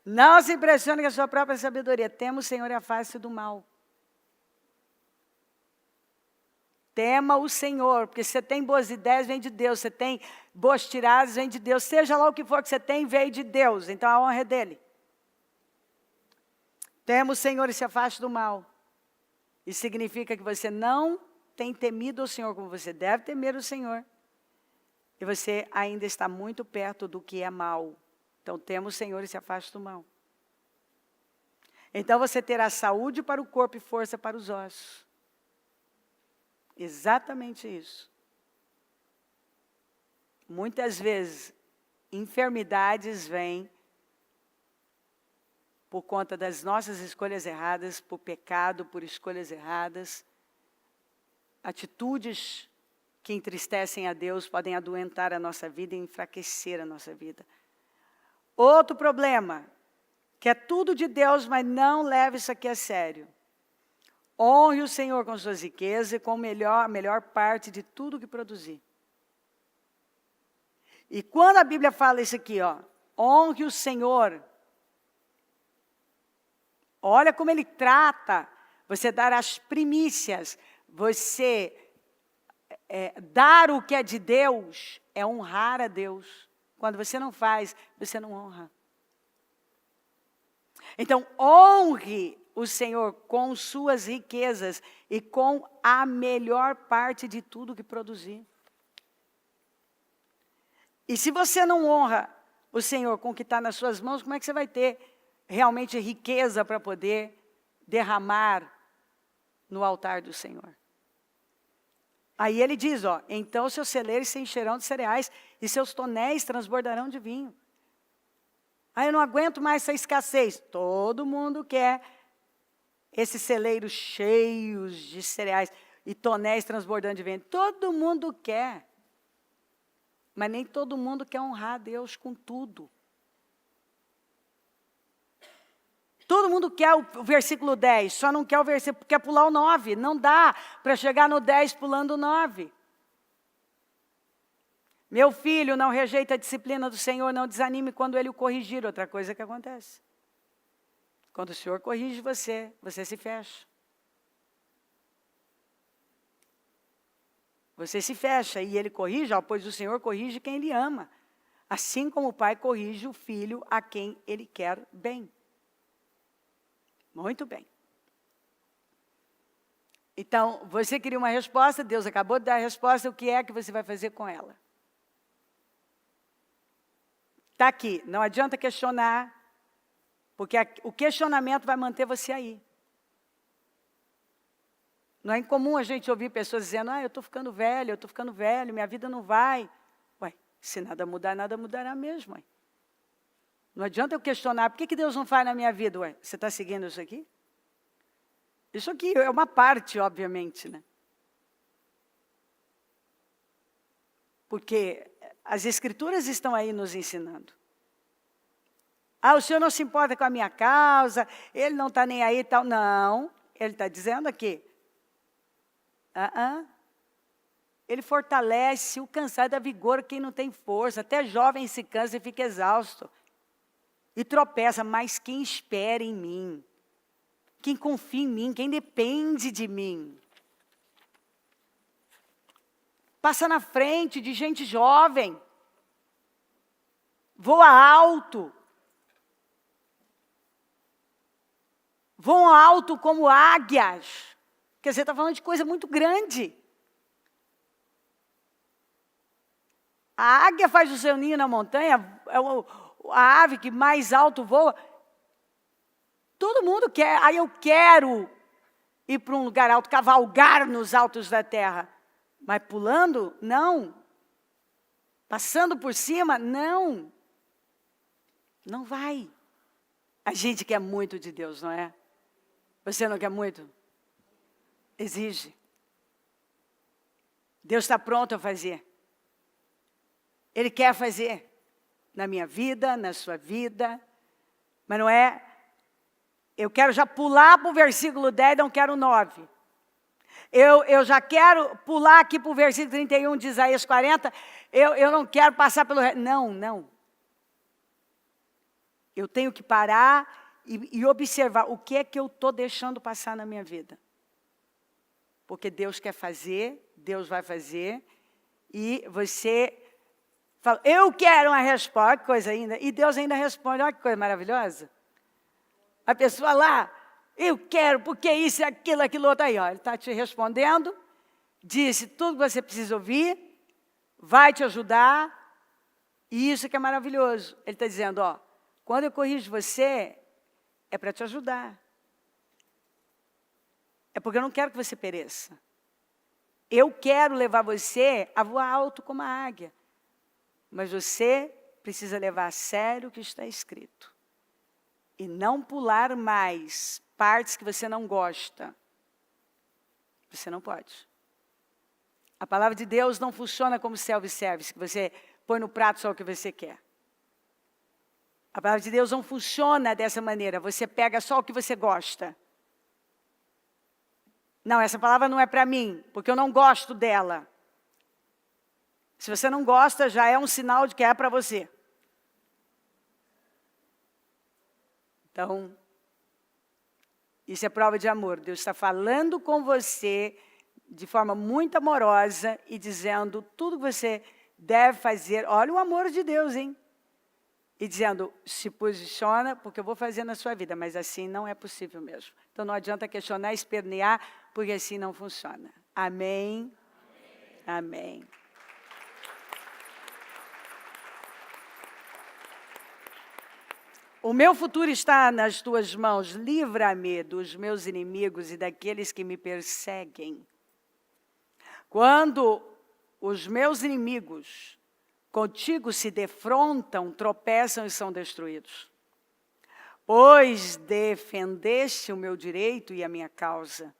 Não se impressione com a sua própria sabedoria. Tema o Senhor e afaste do mal. Tema o Senhor, porque você tem boas ideias, vem de Deus. Você tem boas tiradas, vem de Deus. Seja lá o que for que você tem, veio de Deus. Então a honra é dele. Tema o Senhor e se afaste do mal. Isso significa que você não tem temido o Senhor como você deve temer o Senhor. E você ainda está muito perto do que é mal. Então tema o Senhor e se afaste do mal. Então você terá saúde para o corpo e força para os ossos. Exatamente isso. Muitas vezes, enfermidades vêm por conta das nossas escolhas erradas, por pecado, por escolhas erradas. Atitudes que entristecem a Deus podem adoentar a nossa vida e enfraquecer a nossa vida. Outro problema, que é tudo de Deus, mas não leve isso aqui a sério. Honre o Senhor com suas riquezas e com a melhor parte de tudo que produzir. E quando a Bíblia fala isso aqui, ó, honre o Senhor, olha como ele trata você dar as primícias, você dar o que é de Deus, é honrar a Deus. Quando você não faz, você não honra. Então, honre o Senhor com suas riquezas e com a melhor parte de tudo que produzir. E se você não honra o Senhor com o que está nas suas mãos, como é que você vai ter realmente riqueza para poder derramar no altar do Senhor? Aí ele diz, ó, então seus celeiros se encherão de cereais e seus tonéis transbordarão de vinho. Aí eu não aguento mais essa escassez. Todo mundo quer esses celeiros cheios de cereais e tonéis transbordando de vinho. Todo mundo quer. Mas nem todo mundo quer honrar a Deus com tudo. Todo mundo quer o versículo 10, só não quer o versículo, quer pular o 9. Não dá para chegar no 10 pulando o 9. Meu filho, não rejeita a disciplina do Senhor, não desanime quando Ele o corrigir. Outra coisa que acontece. Quando o Senhor corrige você, você se fecha. Você se fecha e Ele corrige, pois o Senhor corrige quem Ele ama. Assim como o pai corrige o filho a quem Ele quer bem. Muito bem. Então, você queria uma resposta, Deus acabou de dar a resposta, o que é que você vai fazer com ela? Está aqui, não adianta questionar, porque o questionamento vai manter você aí. Não é incomum a gente ouvir pessoas dizendo, eu estou ficando velho, minha vida não vai. Ué, se nada mudar, nada mudará mesmo. Ué. Não adianta eu questionar, por que Deus não faz na minha vida? Ué, você está seguindo isso aqui? Isso aqui é uma parte, obviamente, né? Porque as Escrituras estão aí nos ensinando. O Senhor não se importa com a minha causa, Ele não está nem aí e tal. Não, Ele está dizendo aqui. Ele fortalece o cansado, dá vigor a quem não tem força. Até jovem se cansa e fica exausto. E tropeça, mas quem espera em mim, quem confia em mim, quem depende de mim, passa na frente de gente jovem, voa alto, voam alto como águias. Quer dizer, está falando de coisa muito grande. A águia faz o seu ninho na montanha, é a ave que mais alto voa. Todo mundo quer, eu quero ir para um lugar alto, cavalgar nos altos da terra. Mas pulando, não. Passando por cima, não. Não vai. A gente quer muito de Deus, não é? Você não quer muito? Exige. Deus está pronto a fazer. Ele quer fazer na minha vida, na sua vida, mas não é, eu quero já pular para o versículo 10, não quero 9. Eu já quero pular aqui para o versículo 31 de Isaías 40, eu não quero passar pelo... Não. Eu tenho que parar e observar o que é que eu estou deixando passar na minha vida. Porque Deus quer fazer, Deus vai fazer, e você fala, eu quero uma resposta, que coisa ainda, e Deus ainda responde, olha que coisa maravilhosa. A pessoa lá, eu quero, porque isso, aquilo outro aí, ó, ele está te respondendo, disse tudo que você precisa ouvir, vai te ajudar, e isso que é maravilhoso. Ele está dizendo, quando eu corrijo você, é para te ajudar. É porque eu não quero que você pereça. Eu quero levar você a voar alto como a águia. Mas você precisa levar a sério o que está escrito. E não pular mais partes que você não gosta. Você não pode. A palavra de Deus não funciona como self-service, que você põe no prato só o que você quer. A palavra de Deus não funciona dessa maneira. Você pega só o que você gosta. Não, essa palavra não é para mim, porque eu não gosto dela. Se você não gosta, já é um sinal de que é para você. Então, isso é prova de amor. Deus está falando com você de forma muito amorosa e dizendo tudo que você deve fazer. Olha o amor de Deus, hein? E dizendo, se posiciona, porque eu vou fazer na sua vida, mas assim não é possível mesmo. Então não adianta questionar, espernear, porque assim não funciona. Amém? Amém. O meu futuro está nas tuas mãos. Livra-me dos meus inimigos e daqueles que me perseguem. Quando os meus inimigos contigo se defrontam, tropeçam e são destruídos. Pois defendeste o meu direito e a minha causa.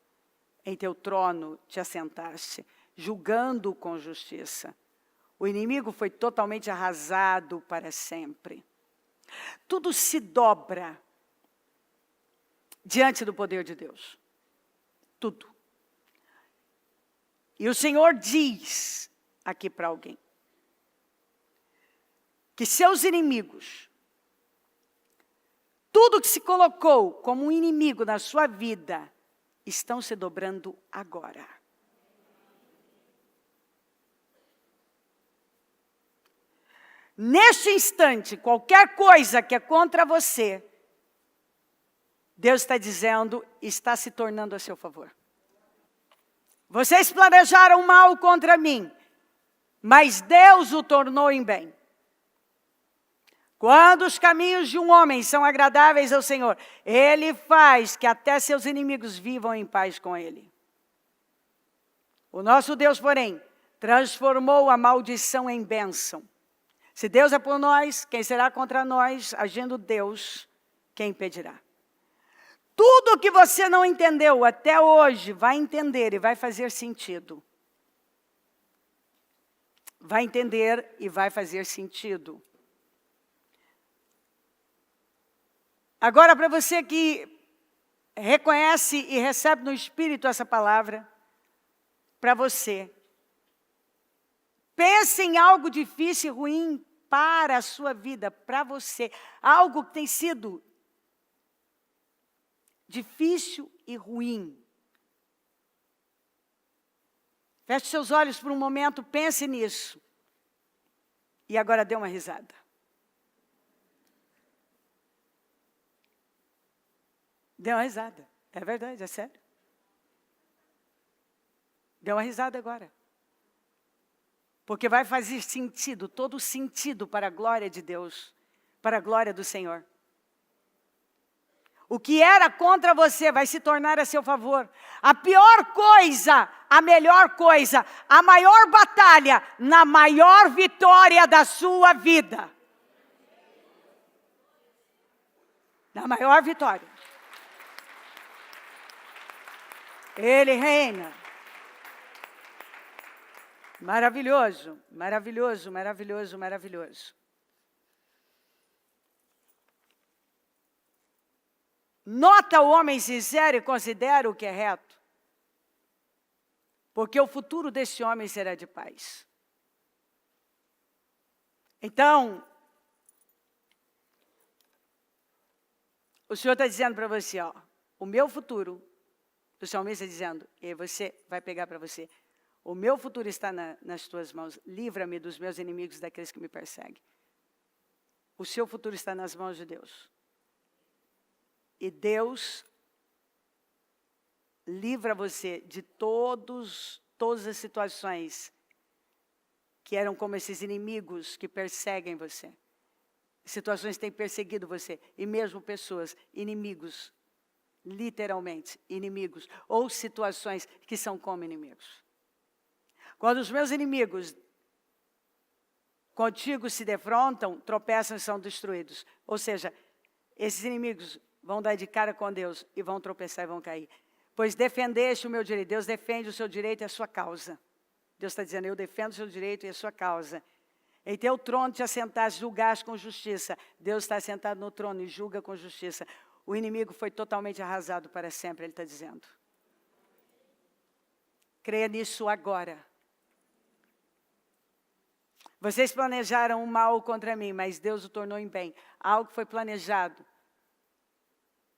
Em teu trono te assentaste, julgando com justiça. O inimigo foi totalmente arrasado para sempre. Tudo se dobra diante do poder de Deus. Tudo. E o Senhor diz aqui para alguém. que seus inimigos, tudo que se colocou como um inimigo na sua vida, estão se dobrando agora. Neste instante, qualquer coisa que é contra você, Deus está dizendo, está se tornando a seu favor. Vocês planejaram mal contra mim, mas Deus o tornou em bem. Quando os caminhos de um homem são agradáveis ao Senhor, Ele faz que até seus inimigos vivam em paz com Ele. O nosso Deus, porém, transformou a maldição em bênção. Se Deus é por nós, quem será contra nós? Agindo Deus, quem impedirá? Tudo o que você não entendeu até hoje, vai entender e vai fazer sentido. Vai entender e vai fazer sentido. Agora, para você que reconhece e recebe no Espírito essa palavra, para você, pense em algo difícil e ruim para a sua vida, para você. Algo que tem sido difícil e ruim. Feche seus olhos por um momento, pense nisso. E agora dê uma risada. Dê uma risada. É verdade, é sério. Dê uma risada agora. Porque vai fazer sentido, todo sentido para a glória de Deus, para a glória do Senhor. O que era contra você vai se tornar a seu favor. A pior coisa, a melhor coisa, a maior batalha, na maior vitória da sua vida. Na maior vitória. Ele reina. Maravilhoso, maravilhoso, maravilhoso, maravilhoso. Nota o homem sincero e considera o que é reto. Porque o futuro desse homem será de paz. Então, o Senhor está dizendo para você, ó, o meu futuro, o salmista dizendo, e você vai pegar para você, o meu futuro está nas tuas mãos, livra-me dos meus inimigos, daqueles que me perseguem. O seu futuro está nas mãos de Deus. E Deus livra você de todas as situações que eram como esses inimigos que perseguem você. Situações que têm perseguido você, e mesmo pessoas, inimigos, literalmente, inimigos, ou situações que são como inimigos. Quando os meus inimigos contigo se defrontam, tropeçam e são destruídos. Ou seja, esses inimigos vão dar de cara com Deus e vão tropeçar e vão cair. Pois defendeste o meu direito. Deus defende o seu direito e a sua causa. Deus está dizendo, eu defendo o seu direito e a sua causa. Em teu trono te assentaste, julgaste com justiça. Deus está sentado no trono e julga com justiça. O inimigo foi totalmente arrasado para sempre, ele está dizendo. Creia nisso agora. Vocês planejaram o mal contra mim, mas Deus o tornou em bem. Algo que foi planejado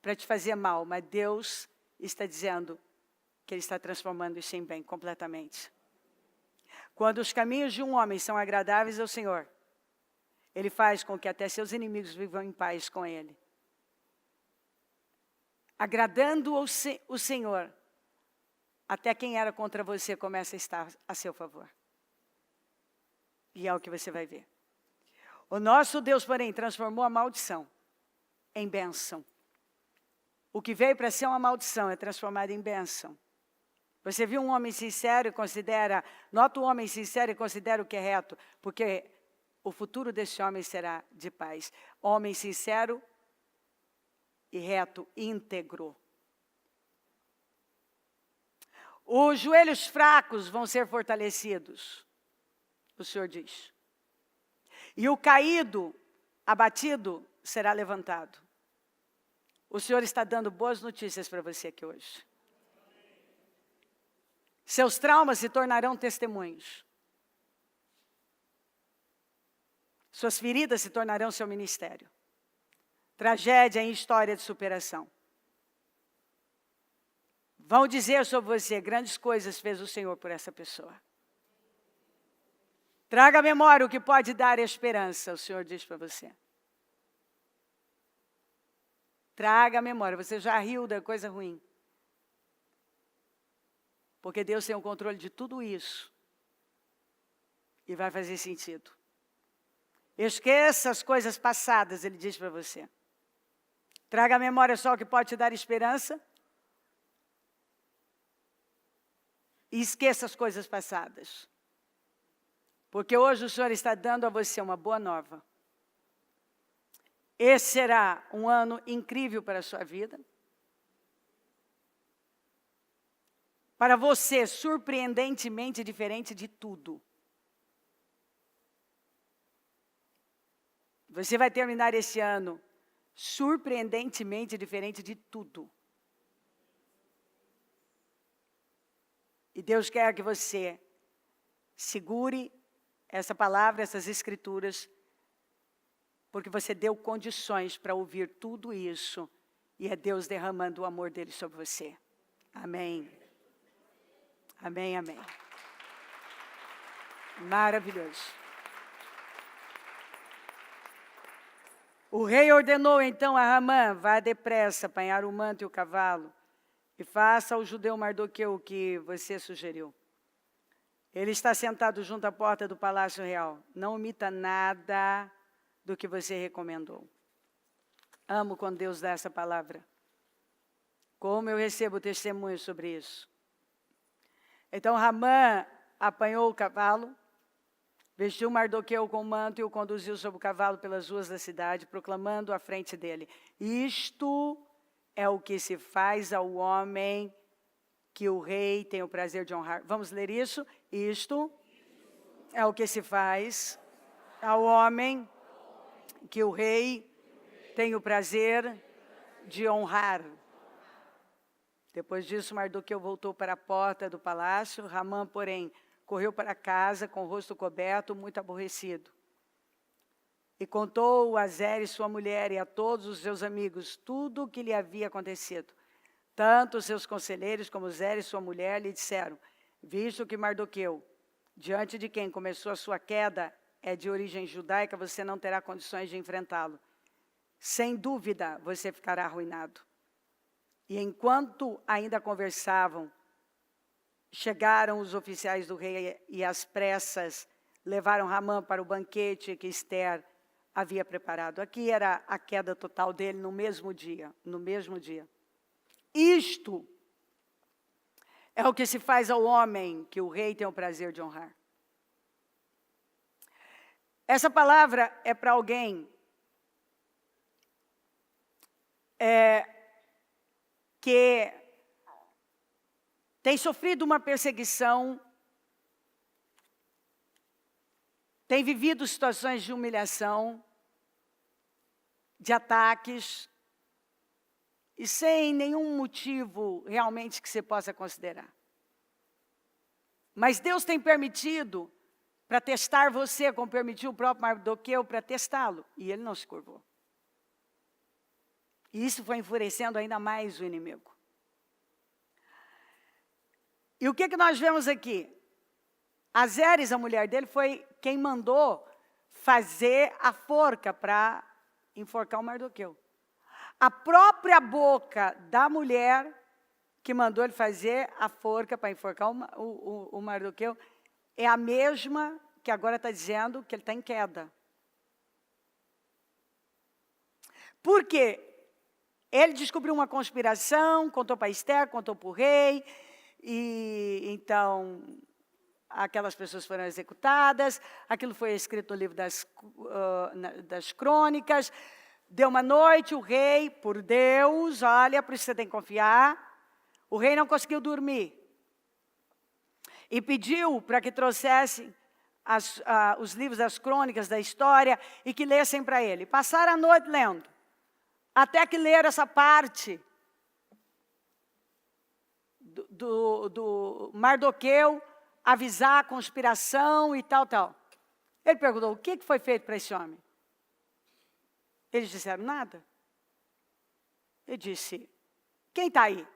para te fazer mal, mas Deus está dizendo que Ele está transformando isso em bem completamente. Quando os caminhos de um homem são agradáveis ao Senhor, Ele faz com que até seus inimigos vivam em paz com Ele. Agradando o Senhor, até quem era contra você começa a estar a seu favor. E é o que você vai ver. O nosso Deus, porém, transformou a maldição em bênção. O que veio para ser uma maldição é transformado em bênção. Você viu um homem sincero e considera, nota o homem sincero e considera o que é reto, porque o futuro desse homem será de paz. Homem sincero e reto, íntegro. Os joelhos fracos vão ser fortalecidos, o Senhor diz. E o caído, abatido, será levantado. O Senhor está dando boas notícias para você aqui hoje. Seus traumas se tornarão testemunhos. Suas feridas se tornarão seu ministério. Tragédia em história de superação. Vão dizer sobre você, grandes coisas fez o Senhor por essa pessoa. Traga à memória o que pode dar esperança, o Senhor diz para você. Traga à memória, você já riu da coisa ruim. Porque Deus tem o controle de tudo isso. E vai fazer sentido. Esqueça as coisas passadas, ele diz para você. Traga à memória só o que pode te dar esperança. E esqueça as coisas passadas. Porque hoje o Senhor está dando a você uma boa nova. Esse será um ano incrível para a sua vida. Para você, surpreendentemente diferente de tudo. Você vai terminar esse ano surpreendentemente diferente de tudo. E Deus quer que você segure essa palavra, essas escrituras, porque você deu condições para ouvir tudo isso, e é Deus derramando o amor dele sobre você. Amém. Amém, amém. Maravilhoso. O rei ordenou então a Ramã, vá depressa apanhar o manto e o cavalo, e faça ao judeu Mardoqueu o que você sugeriu. Ele está sentado junto à porta do palácio real. Não omita nada do que você recomendou. Amo quando Deus dá essa palavra. Como eu recebo testemunho sobre isso. Então Ramã apanhou o cavalo, vestiu Mardoqueu com o manto e o conduziu sobre o cavalo pelas ruas da cidade, proclamando à frente dele: isto é o que se faz ao homem que o rei tem o prazer de honrar. Vamos ler isso? Isto é o que se faz ao homem que o rei tem o prazer de honrar. Depois disso, Mardoqueu voltou para a porta do palácio. Ramã, porém, correu para casa com o rosto coberto, muito aborrecido. E contou a Zeres, sua mulher, e a todos os seus amigos tudo o que lhe havia acontecido. Tanto os seus conselheiros como Zeres, sua mulher, lhe disseram: visto que Mardoqueu, diante de quem começou a sua queda, é de origem judaica, você não terá condições de enfrentá-lo. Sem dúvida, você ficará arruinado. E enquanto ainda conversavam, chegaram os oficiais do rei e às pressas levaram Ramã para o banquete que Ester havia preparado. Aqui era a queda total dele no mesmo dia. Isto é o que se faz ao homem que o rei tem o prazer de honrar. Essa palavra é para alguém que tem sofrido uma perseguição, tem vivido situações de humilhação, de ataques, e sem nenhum motivo realmente que você possa considerar. Mas Deus tem permitido para testar você, como permitiu o próprio Mardoqueu para testá-lo, e ele não se curvou. E isso foi enfurecendo ainda mais o inimigo. E o que nós vemos aqui? A Zeres, a mulher dele, foi quem mandou fazer a forca para enforcar o Mardoqueu. A própria boca da mulher que mandou ele fazer a forca para enforcar o Mardoqueu é a mesma que agora está dizendo que ele está em queda. Por quê? Ele descobriu uma conspiração, contou para Ester, contou para o rei, e então aquelas pessoas foram executadas, aquilo foi escrito no livro das crônicas. Deu uma noite, o rei, por Deus, olha, por isso você tem que confiar, o rei não conseguiu dormir. E pediu para que trouxessem os livros das crônicas, da história, e que lessem para ele. Passaram a noite lendo, até que leram essa parte do Mardoqueu avisar a conspiração e tal. Ele perguntou, o que foi feito para esse homem? Eles disseram, nada. Ele disse, quem está aí?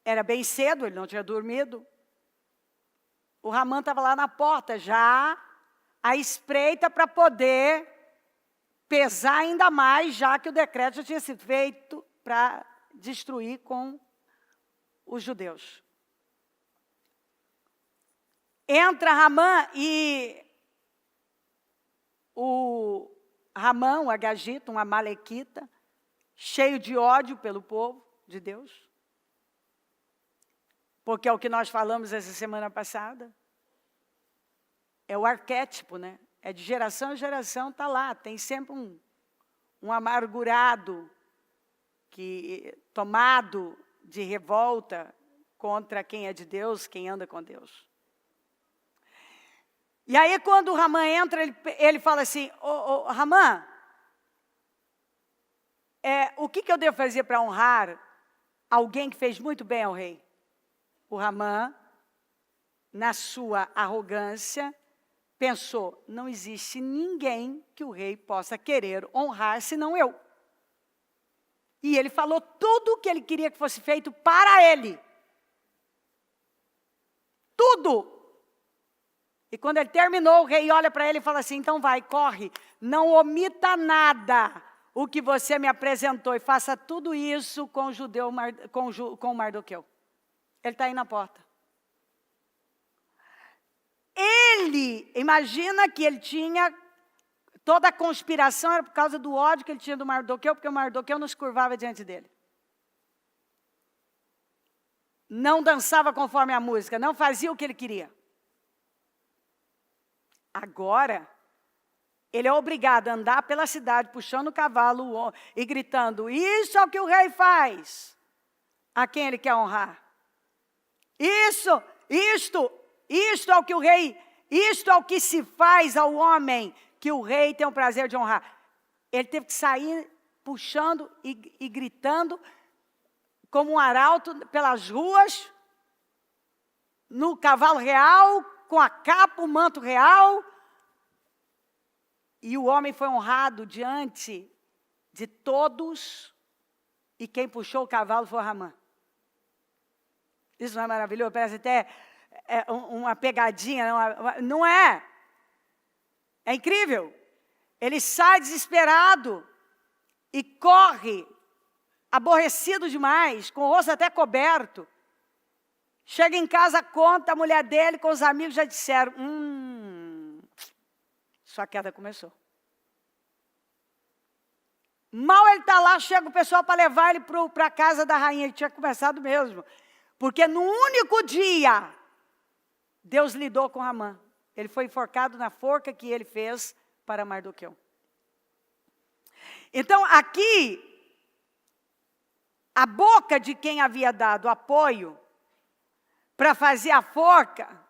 Era bem cedo, ele não tinha dormido. O Ramã estava lá na porta, já à espreita para poder pesar ainda mais, já que o decreto já tinha sido feito para destruir com os judeus. Entra Ramã e o Ramã, um agagita, um amalequita, cheio de ódio pelo povo de Deus. Porque é o que nós falamos essa semana passada. É o arquétipo, né? É de geração em geração, está lá. Tem sempre um amargurado, tomado de revolta contra quem é de Deus, quem anda com Deus. E aí, quando o Ramã entra, ele fala assim, Ramã, o que eu devo fazer para honrar alguém que fez muito bem ao rei? O Ramã, na sua arrogância, pensou, não existe ninguém que o rei possa querer honrar, senão eu. E ele falou tudo o que ele queria que fosse feito para ele. Tudo. E quando ele terminou, o rei olha para ele e fala assim, então vai, corre, não omita nada o que você me apresentou e faça tudo isso com o judeu, com o Mardoqueu. Ele está aí na porta. Ele, imagina que ele tinha, toda a conspiração era por causa do ódio que ele tinha do Mardoqueu, porque o Mardoqueu não se curvava diante dele. Não dançava conforme a música, não fazia o que ele queria. Agora, ele é obrigado a andar pela cidade, puxando o cavalo e gritando, isso é o que o rei faz. A quem ele quer honrar? Isto é o que o rei, isto é o que se faz ao homem que o rei tem o prazer de honrar. Ele teve que sair puxando e gritando como um arauto pelas ruas, no cavalo real, com a capa, o manto real. E o homem foi honrado diante de todos, e quem puxou o cavalo foi o Ramã. Isso não é maravilhoso? Parece até uma pegadinha, não é? É incrível. Ele sai desesperado e corre, aborrecido demais, com o rosto até coberto. Chega em casa, conta, a mulher dele com os amigos já disseram, sua queda começou. Mal ele está lá, chega o pessoal para levar ele para a casa da rainha, ele tinha começado mesmo. Porque no único dia, Deus lidou com Ramã. Ele foi enforcado na forca que ele fez para Mardoqueu. Então, aqui, a boca de quem havia dado apoio para fazer a forca,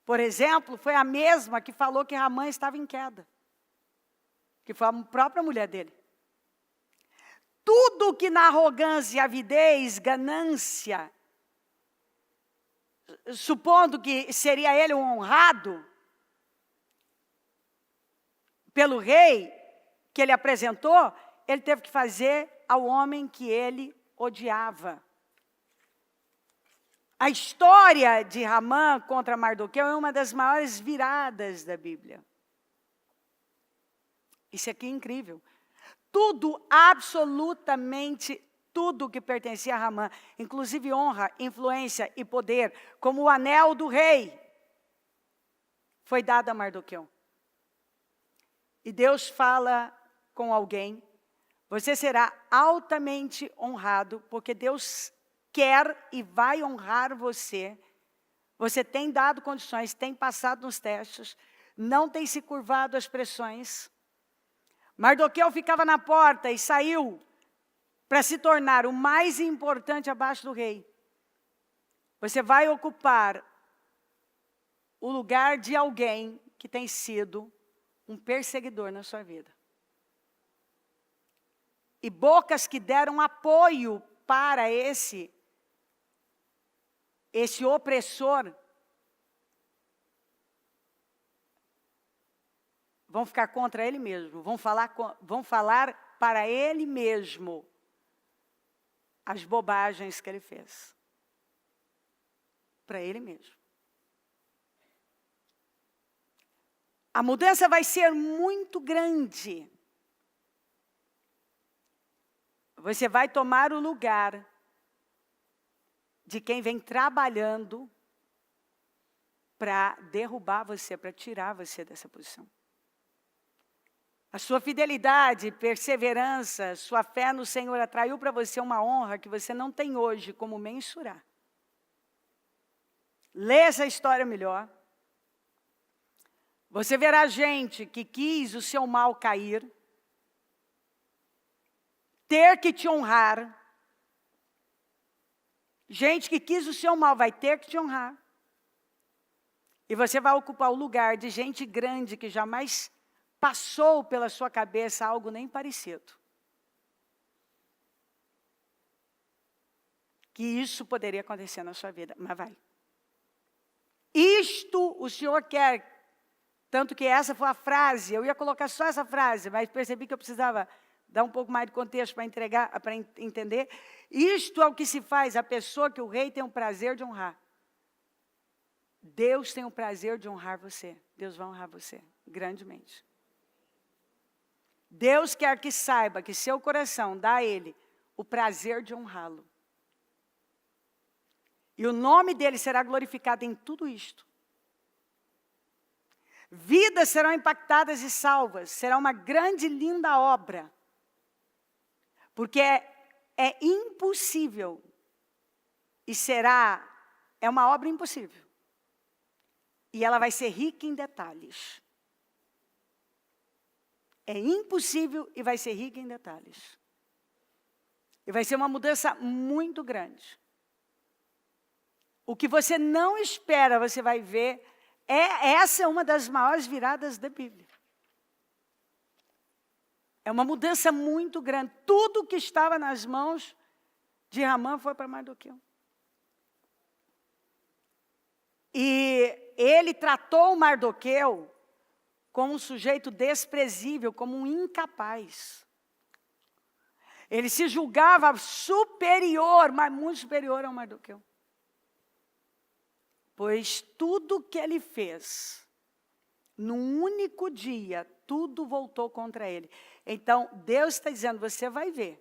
por exemplo, foi a mesma que falou que Ramã estava em queda. Que foi a própria mulher dele. Tudo que na arrogância, avidez, ganância, supondo que seria ele um honrado pelo rei que ele apresentou, ele teve que fazer ao homem que ele odiava. A história de Ramã contra Mardoqueu é uma das maiores viradas da Bíblia. Isso aqui é incrível. Tudo, absolutamente tudo que pertencia a Ramã, inclusive honra, influência e poder, como o anel do rei, foi dado a Mardoqueu. E Deus fala com alguém, você será altamente honrado, porque Deus quer e vai honrar você. Você tem dado condições, tem passado nos testes, não tem se curvado às pressões. Mardoqueu ficava na porta e saiu para se tornar o mais importante abaixo do rei. Você vai ocupar o lugar de alguém que tem sido um perseguidor na sua vida. E bocas que deram apoio para esse opressor vão ficar contra ele mesmo, vão falar para ele mesmo as bobagens que ele fez. Para ele mesmo. A mudança vai ser muito grande. Você vai tomar o lugar de quem vem trabalhando para derrubar você, para tirar você dessa posição. A sua fidelidade, perseverança, sua fé no Senhor atraiu para você uma honra que você não tem hoje como mensurar. Lê essa história melhor. Você verá gente que quis o seu mal cair, ter que te honrar. Gente que quis o seu mal vai ter que te honrar. E você vai ocupar o lugar de gente grande que jamais passou pela sua cabeça algo nem parecido. Que isso poderia acontecer na sua vida, mas vai. Isto o Senhor quer. Tanto que essa foi a frase, eu ia colocar só essa frase, mas percebi que eu precisava dar um pouco mais de contexto para entender. Isto é o que se faz a pessoa que o rei tem o prazer de honrar. Deus tem o prazer de honrar você. Deus vai honrar você grandemente. Deus quer que saiba que seu coração dá a Ele o prazer de honrá-lo. E o nome dEle será glorificado em tudo isto. Vidas serão impactadas e salvas. Será uma grande e linda obra. Porque é impossível. E é uma obra impossível. E ela vai ser rica em detalhes. É impossível e vai ser rica em detalhes. E vai ser uma mudança muito grande. O que você não espera, você vai ver. Essa é uma das maiores viradas da Bíblia. É uma mudança muito grande. Tudo que estava nas mãos de Ramã foi para Mardoqueu. E ele tratou Mardoqueu como um sujeito desprezível, como um incapaz. Ele se julgava superior, mas muito superior ao Mardoqueu. Pois tudo que ele fez, num único dia, tudo voltou contra ele. Então, Deus está dizendo, você vai ver,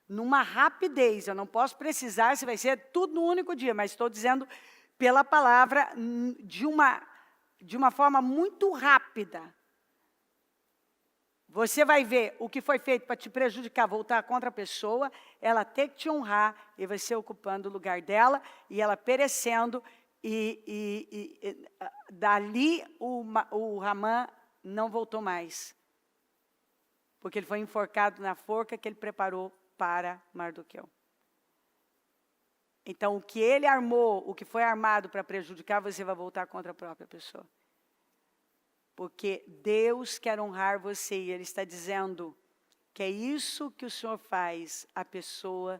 numa rapidez, eu não posso precisar, se vai ser tudo num único dia, mas estou dizendo pela palavra, de uma forma muito rápida. Você vai ver o que foi feito para te prejudicar, voltar contra a pessoa, ela ter que te honrar, e você ocupando o lugar dela, e ela perecendo, e dali o Ramã não voltou mais. Porque ele foi enforcado na forca que ele preparou para Mardoqueu. Então, o que ele armou, o que foi armado para prejudicar, você vai voltar contra a própria pessoa. Porque Deus quer honrar você e Ele está dizendo que é isso que o Senhor faz à pessoa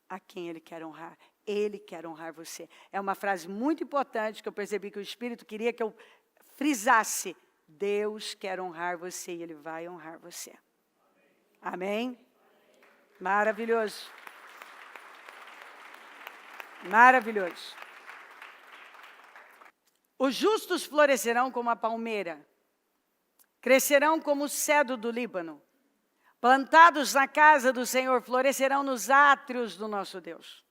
a quem Ele quer honrar. Ele quer honrar você. É uma frase muito importante que eu percebi que o Espírito queria que eu frisasse. Deus quer honrar você e Ele vai honrar você. Amém? Maravilhoso. Maravilhoso. Os justos florescerão como a palmeira, crescerão como o cedro do Líbano, plantados na casa do Senhor, florescerão nos átrios do nosso Deus.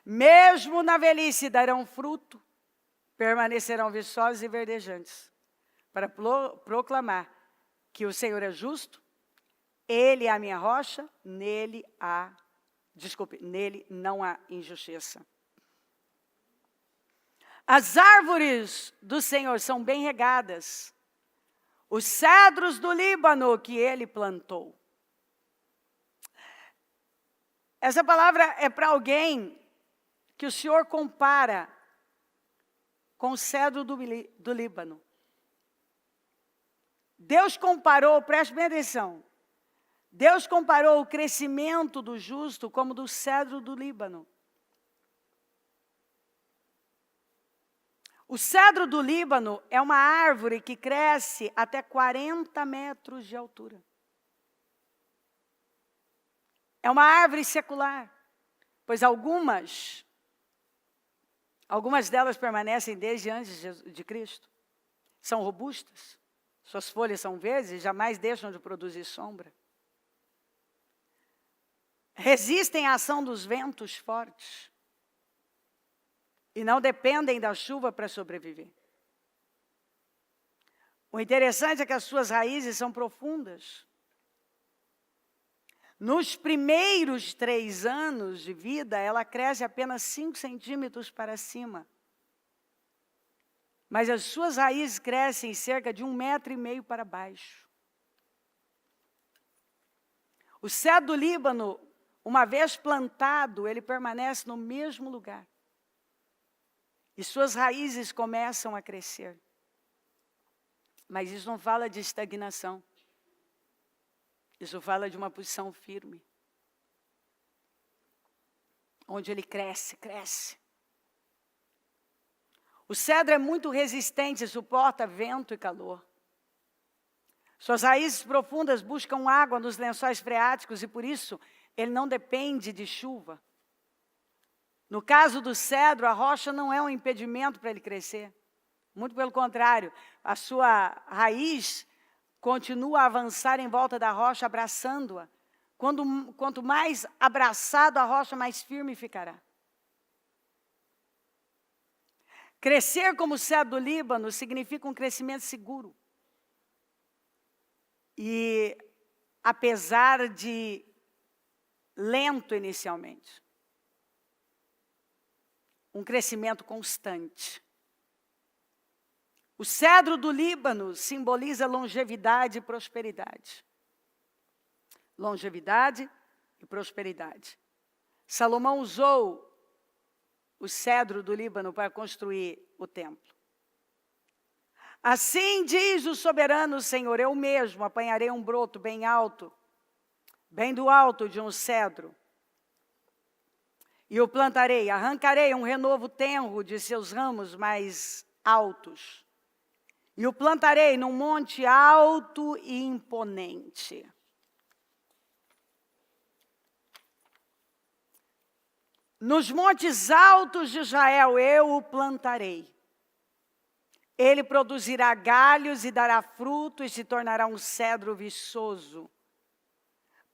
Mesmo na velhice darão fruto, permanecerão viçosos e verdejantes, para proclamar que o Senhor é justo, Ele é a minha rocha, nele não há injustiça. As árvores do Senhor são bem regadas, os cedros do Líbano que Ele plantou. Essa palavra é para alguém que o Senhor compara com o cedro do Líbano. Deus comparou, preste bem atenção, Deus comparou o crescimento do justo como do cedro do Líbano. O cedro do Líbano é uma árvore que cresce até 40 metros de altura. É uma árvore secular, pois algumas delas permanecem desde antes de Cristo. São robustas, suas folhas são verdes e jamais deixam de produzir sombra. Resistem à ação dos ventos fortes e não dependem da chuva para sobreviver. O interessante é que as suas raízes são profundas. Nos primeiros 3 anos de vida, ela cresce apenas 5 centímetros para cima. Mas as suas raízes crescem cerca de 1,5 metro para baixo. O cedro do Líbano, uma vez plantado, ele permanece no mesmo lugar. E suas raízes começam a crescer. Mas isso não fala de estagnação. Isso fala de uma posição firme. Onde ele cresce, cresce. O cedro é muito resistente e suporta vento e calor. Suas raízes profundas buscam água nos lençóis freáticos e por isso ele não depende de chuva. No caso do cedro, a rocha não é um impedimento para ele crescer. Muito pelo contrário, a sua raiz continua a avançar em volta da rocha, abraçando-a. Quanto mais abraçado a rocha, mais firme ficará. Crescer como o cedro do Líbano significa um crescimento seguro. E apesar de lento inicialmente, um crescimento constante. O cedro do Líbano simboliza longevidade e prosperidade. Longevidade e prosperidade. Salomão usou o cedro do Líbano para construir o templo. Assim diz o soberano Senhor, eu mesmo apanharei um broto bem alto, bem do alto de um cedro, e o plantarei, arrancarei um renovo tenro de seus ramos mais altos, e o plantarei num monte alto e imponente. Nos montes altos de Israel eu o plantarei. Ele produzirá galhos e dará fruto e se tornará um cedro viçoso.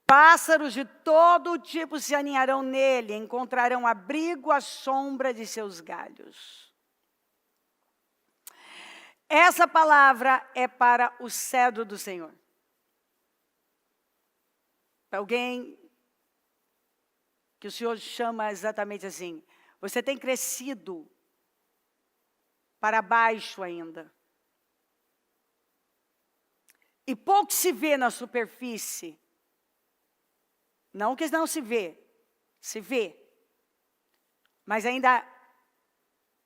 Pássaros de todo tipo se aninharão nele, encontrarão abrigo à sombra de seus galhos. Essa palavra é para o cedro do Senhor. Para alguém que o Senhor chama exatamente assim. Você tem crescido para baixo ainda. E pouco se vê na superfície. Não que não se vê, se vê. Mas ainda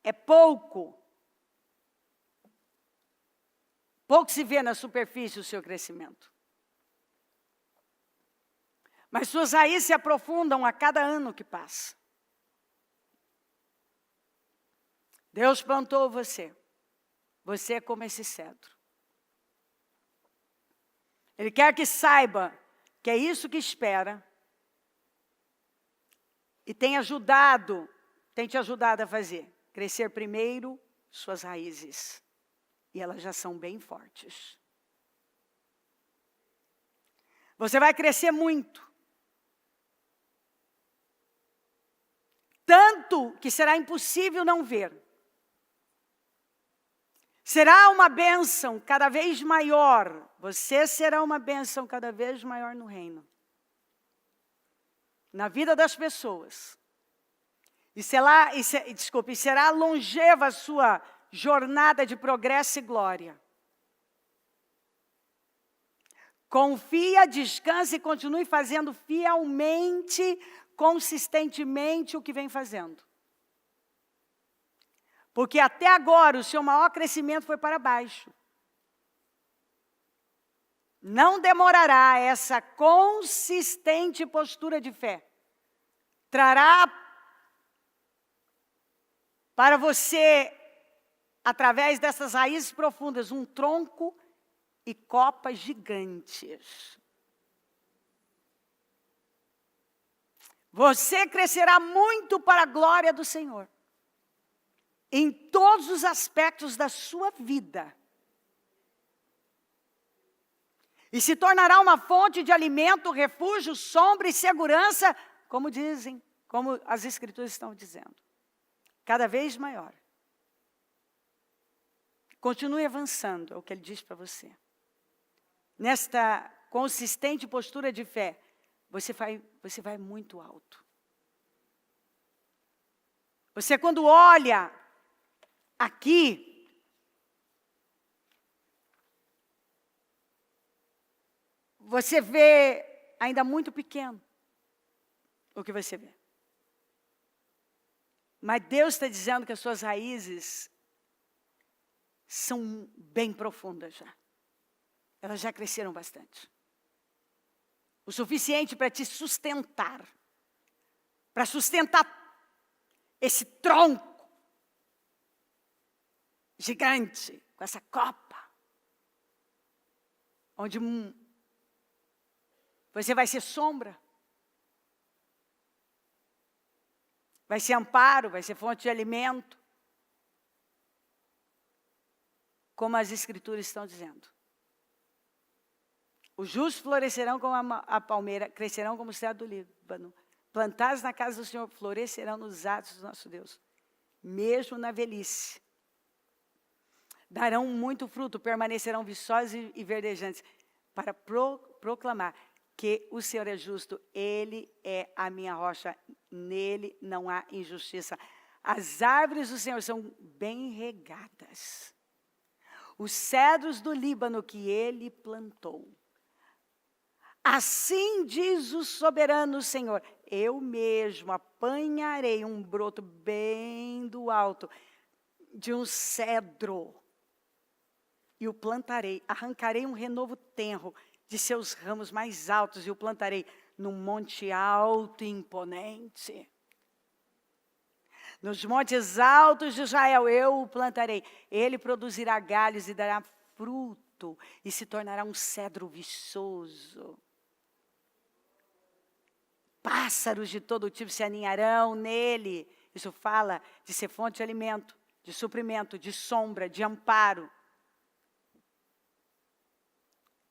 é pouco. Pouco se vê na superfície o seu crescimento. Mas suas raízes se aprofundam a cada ano que passa. Deus plantou você. Você é como esse cedro. Ele quer que saiba que é isso que espera. E tem te ajudado a fazer. Crescer primeiro suas raízes. E elas já são bem fortes. Você vai crescer muito. Tanto que será impossível não ver. Será uma bênção cada vez maior. Você será uma bênção cada vez maior no reino. Na vida das pessoas. E será longeva a sua jornada de progresso e glória. Confia, descanse e continue fazendo fielmente, consistentemente o que vem fazendo. Porque até agora o seu maior crescimento foi para baixo. Não demorará essa consistente postura de fé. Trará para você através dessas raízes profundas, um tronco e copas gigantes. Você crescerá muito para a glória do Senhor, em todos os aspectos da sua vida. E se tornará uma fonte de alimento, refúgio, sombra e segurança, como dizem, como as Escrituras estão dizendo. Cada vez maior. Continue avançando, é o que ele diz para você. Nesta consistente postura de fé, você vai muito alto. Você, quando olha aqui, você vê ainda muito pequeno o que você vê. Mas Deus está dizendo que as suas raízes são bem profundas já. Elas já cresceram bastante. O suficiente para te sustentar. Para sustentar esse tronco gigante, com essa copa. Onde você vai ser sombra. Vai ser amparo, vai ser fonte de alimento. Como as Escrituras estão dizendo. Os justos florescerão como a palmeira, crescerão como o cedro do Líbano. Plantados na casa do Senhor, florescerão nos atos do nosso Deus. Mesmo na velhice. Darão muito fruto, permanecerão viçosos e verdejantes. Para proclamar que o Senhor é justo, Ele é a minha rocha, nele não há injustiça. As árvores do Senhor são bem regadas. Os cedros do Líbano que Ele plantou. Assim diz o soberano Senhor, eu mesmo apanharei um broto bem do alto de um cedro e o plantarei, arrancarei um renovo tenro de seus ramos mais altos e o plantarei num monte alto e imponente. Nos montes altos de Israel eu o plantarei, ele produzirá galhos e dará fruto e se tornará um cedro viçoso. Pássaros de todo tipo se aninharão nele. Isso fala de ser fonte de alimento, de suprimento, de sombra, de amparo.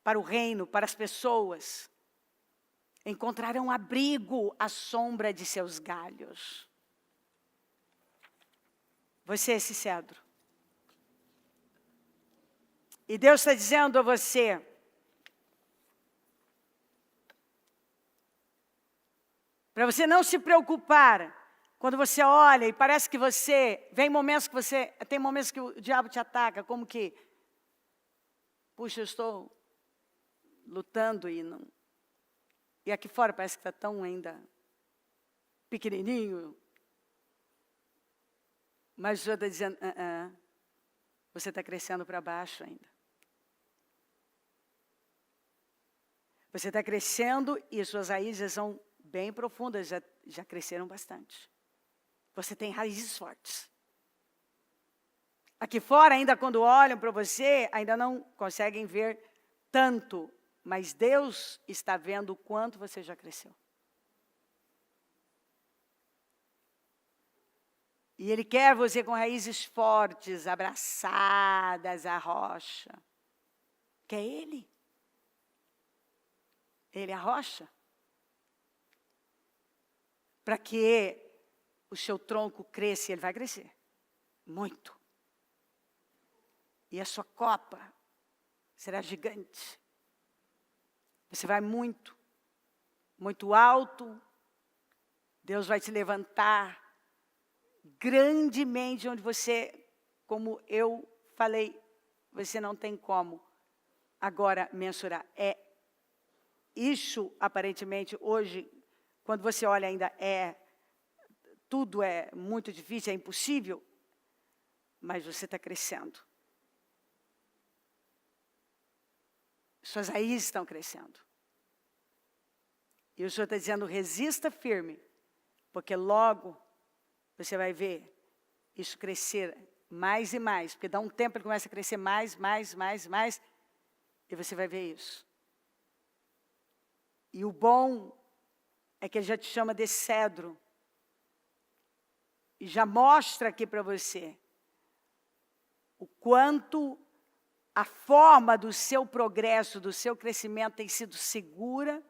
Para o reino, para as pessoas. Encontrarão abrigo à sombra de seus galhos. Você é esse cedro. E Deus está dizendo a você, para você não se preocupar, quando você olha e parece que tem momentos que o diabo te ataca, como que, puxa, eu estou lutando e aqui fora parece que está tão ainda pequenininho. Mas o Senhor está dizendo, você está crescendo para baixo ainda. Você está crescendo e as suas raízes são bem profundas, já cresceram bastante. Você tem raízes fortes. Aqui fora, ainda quando olham para você, ainda não conseguem ver tanto, mas Deus está vendo o quanto você já cresceu. E Ele quer você com raízes fortes, abraçadas à rocha. Que é Ele. Ele é a rocha. Para que o seu tronco cresça, ele vai crescer. Muito. E a sua copa será gigante. Você vai muito, muito alto. Deus vai te levantar grandemente onde você, como eu falei, você não tem como agora mensurar. Isso, aparentemente, hoje, quando você olha ainda tudo é muito difícil, é impossível, mas você está crescendo. Suas raízes estão crescendo. E o Senhor está dizendo, resista firme, porque logo você vai ver isso crescer mais e mais, porque dá um tempo ele começa a crescer mais, e você vai ver isso. E o bom é que ele já te chama de cedro, e já mostra aqui para você o quanto a forma do seu progresso, do seu crescimento tem sido segura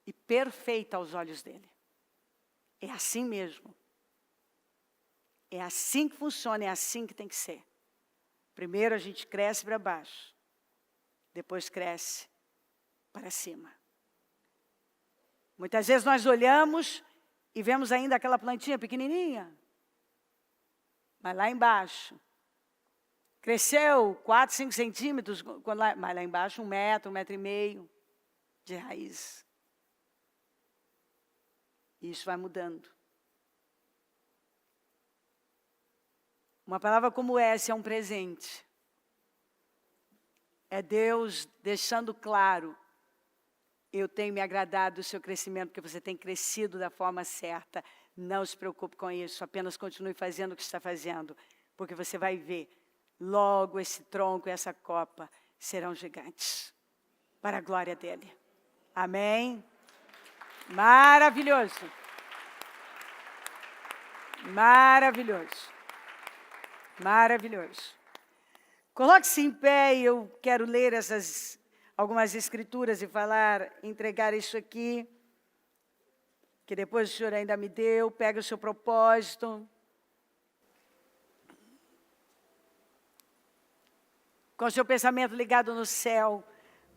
e perfeita aos olhos dele. É assim mesmo. É assim que funciona, é assim que tem que ser. Primeiro a gente cresce para baixo, depois cresce para cima. Muitas vezes nós olhamos e vemos ainda aquela plantinha pequenininha, mas lá embaixo, cresceu 4, 5 centímetros, mas lá embaixo 1 metro, 1,5 metro de raiz. E isso vai mudando. Uma palavra como essa é um presente. É Deus deixando claro, eu tenho me agradado do seu crescimento, porque você tem crescido da forma certa. Não se preocupe com isso, apenas continue fazendo o que está fazendo, porque você vai ver, logo esse tronco e essa copa serão gigantes, para a glória dele. Amém? Maravilhoso. Maravilhoso. Maravilhoso. Coloque-se em pé e eu quero ler algumas escrituras e entregar isso aqui, que depois o Senhor ainda me deu. Pega o seu propósito. Com o seu pensamento ligado no céu.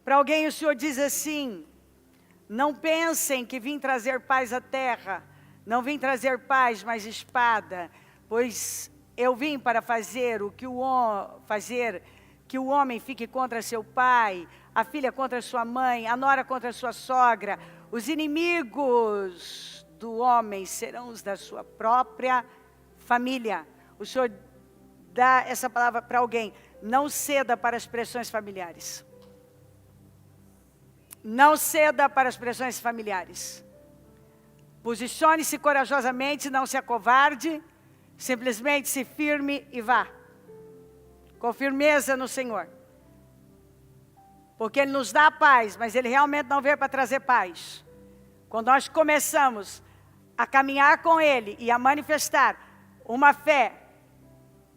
Para alguém o Senhor diz assim, não pensem que vim trazer paz à terra, não vim trazer paz, mas espada, pois eu vim para fazer que o homem fique contra seu pai, a filha contra sua mãe, a nora contra sua sogra. Os inimigos do homem serão os da sua própria família. O Senhor dá essa palavra para alguém. Não ceda para as pressões familiares. Não ceda para as pressões familiares. Posicione-se corajosamente, não se acovarde. Simplesmente se firme e vá. Com firmeza no Senhor. Porque Ele nos dá a paz, mas Ele realmente não veio para trazer paz. Quando nós começamos a caminhar com Ele e a manifestar uma fé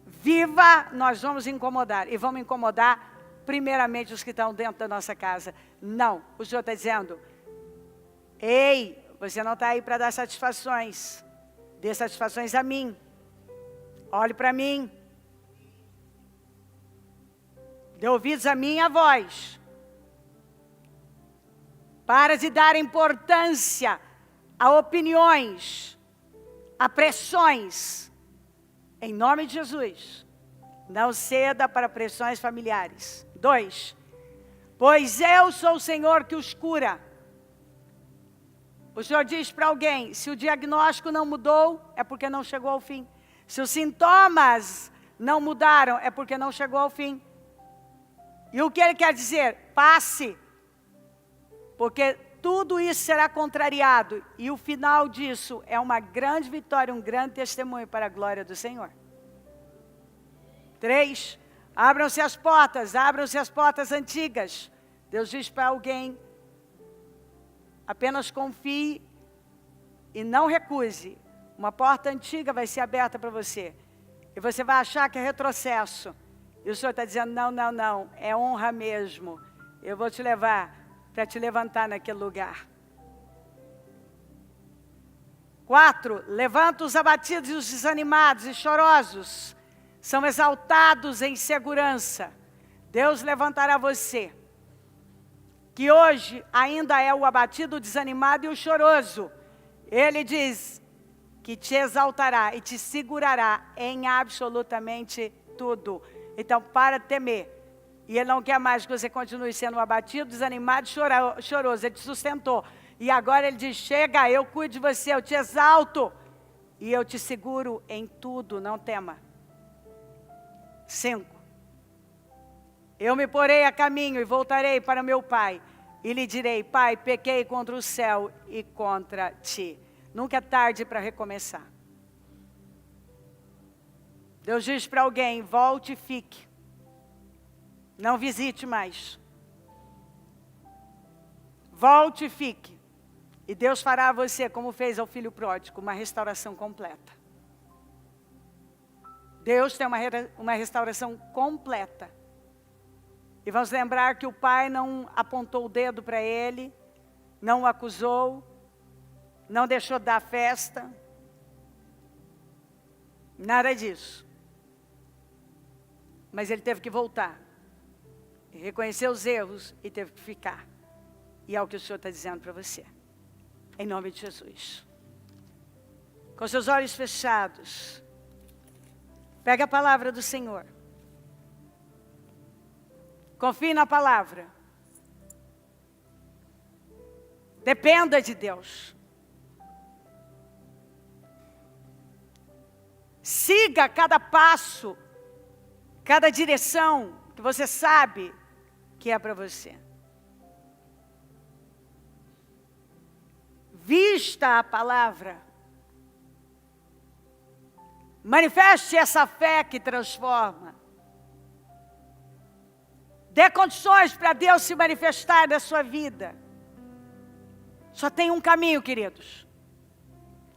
viva, nós vamos incomodar. E vamos incomodar primeiramente os que estão dentro da nossa casa. Não, o Senhor está dizendo, ei, você não está aí para dar satisfações. Dê satisfações a mim. Olhe para mim. Dê ouvidos a minha voz. Para de dar importância a opiniões, a pressões. Em nome de Jesus. Não ceda para pressões familiares. 2. Pois eu sou o Senhor que os cura. O Senhor diz para alguém, se o diagnóstico não mudou, é porque não chegou ao fim. Se os sintomas não mudaram, é porque não chegou ao fim. E o que Ele quer dizer? Passe. Porque tudo isso será contrariado. E o final disso é uma grande vitória, um grande testemunho para a glória do Senhor. 3. Abram-se as portas antigas. Deus diz para alguém, apenas confie e não recuse. Uma porta antiga vai ser aberta para você. E você vai achar que é retrocesso. E o Senhor está dizendo, não, é honra mesmo. Eu vou te levar para te levantar naquele lugar. 4. Levanta os abatidos e os desanimados e chorosos. São exaltados em segurança. Deus levantará você. Que hoje ainda é o abatido, o desanimado e o choroso. Ele diz que te exaltará e te segurará em absolutamente tudo. Então, para de temer. E Ele não quer mais que você continue sendo abatido, desanimado e choroso. Ele te sustentou. E agora Ele diz, chega, eu cuido de você, eu te exalto. E eu te seguro em tudo, não tema. 5. Eu me porei a caminho e voltarei para meu pai. E lhe direi, pai, pequei contra o céu e contra ti. Nunca é tarde para recomeçar. Deus diz para alguém, volte e fique. Não visite mais. Volte e fique. E Deus fará a você, como fez ao filho pródigo, uma restauração completa. Deus tem uma restauração completa. E vamos lembrar que o pai não apontou o dedo para ele, não o acusou, não deixou dar festa. Nada disso. Mas ele teve que voltar. Reconhecer os erros e teve que ficar. E é o que o Senhor está dizendo para você. Em nome de Jesus. Com seus olhos fechados. Pega a palavra do Senhor. Confie na palavra. Dependa de Deus. Siga cada passo, cada direção que você sabe que é para você. Vista a palavra. Manifeste essa fé que transforma. Dê condições para Deus se manifestar na sua vida. Só tem um caminho, queridos.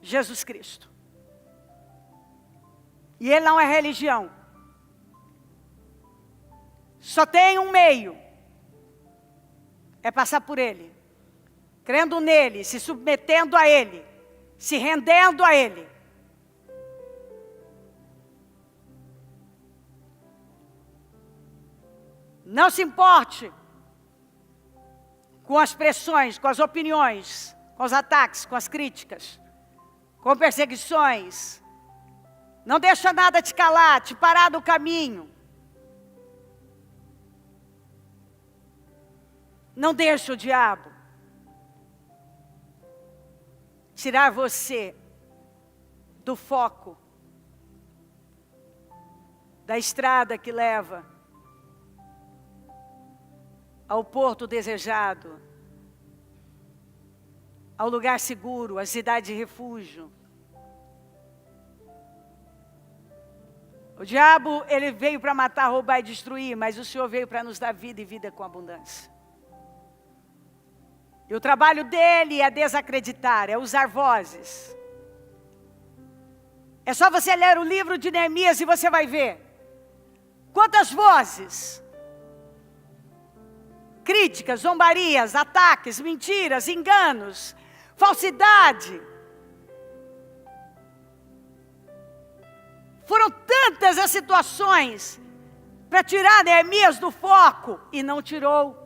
Jesus Cristo. E Ele não é religião. Só tem um meio. É passar por Ele. Crendo nele, se submetendo a Ele. Se rendendo a Ele. Não se importe com as pressões, com as opiniões, com os ataques, com as críticas, com perseguições. Não deixa nada te calar, te parar do caminho. Não deixa o diabo tirar você do foco da estrada que leva ao porto desejado, ao lugar seguro, à cidade de refúgio. O diabo, ele veio para matar, roubar e destruir, mas o Senhor veio para nos dar vida e vida com abundância. E o trabalho dele é desacreditar, é usar vozes. É só você ler o livro de Neemias e você vai ver quantas vozes, críticas, zombarias, ataques, mentiras, enganos, falsidade. Foram tantas as situações para tirar Neemias do foco e não tirou.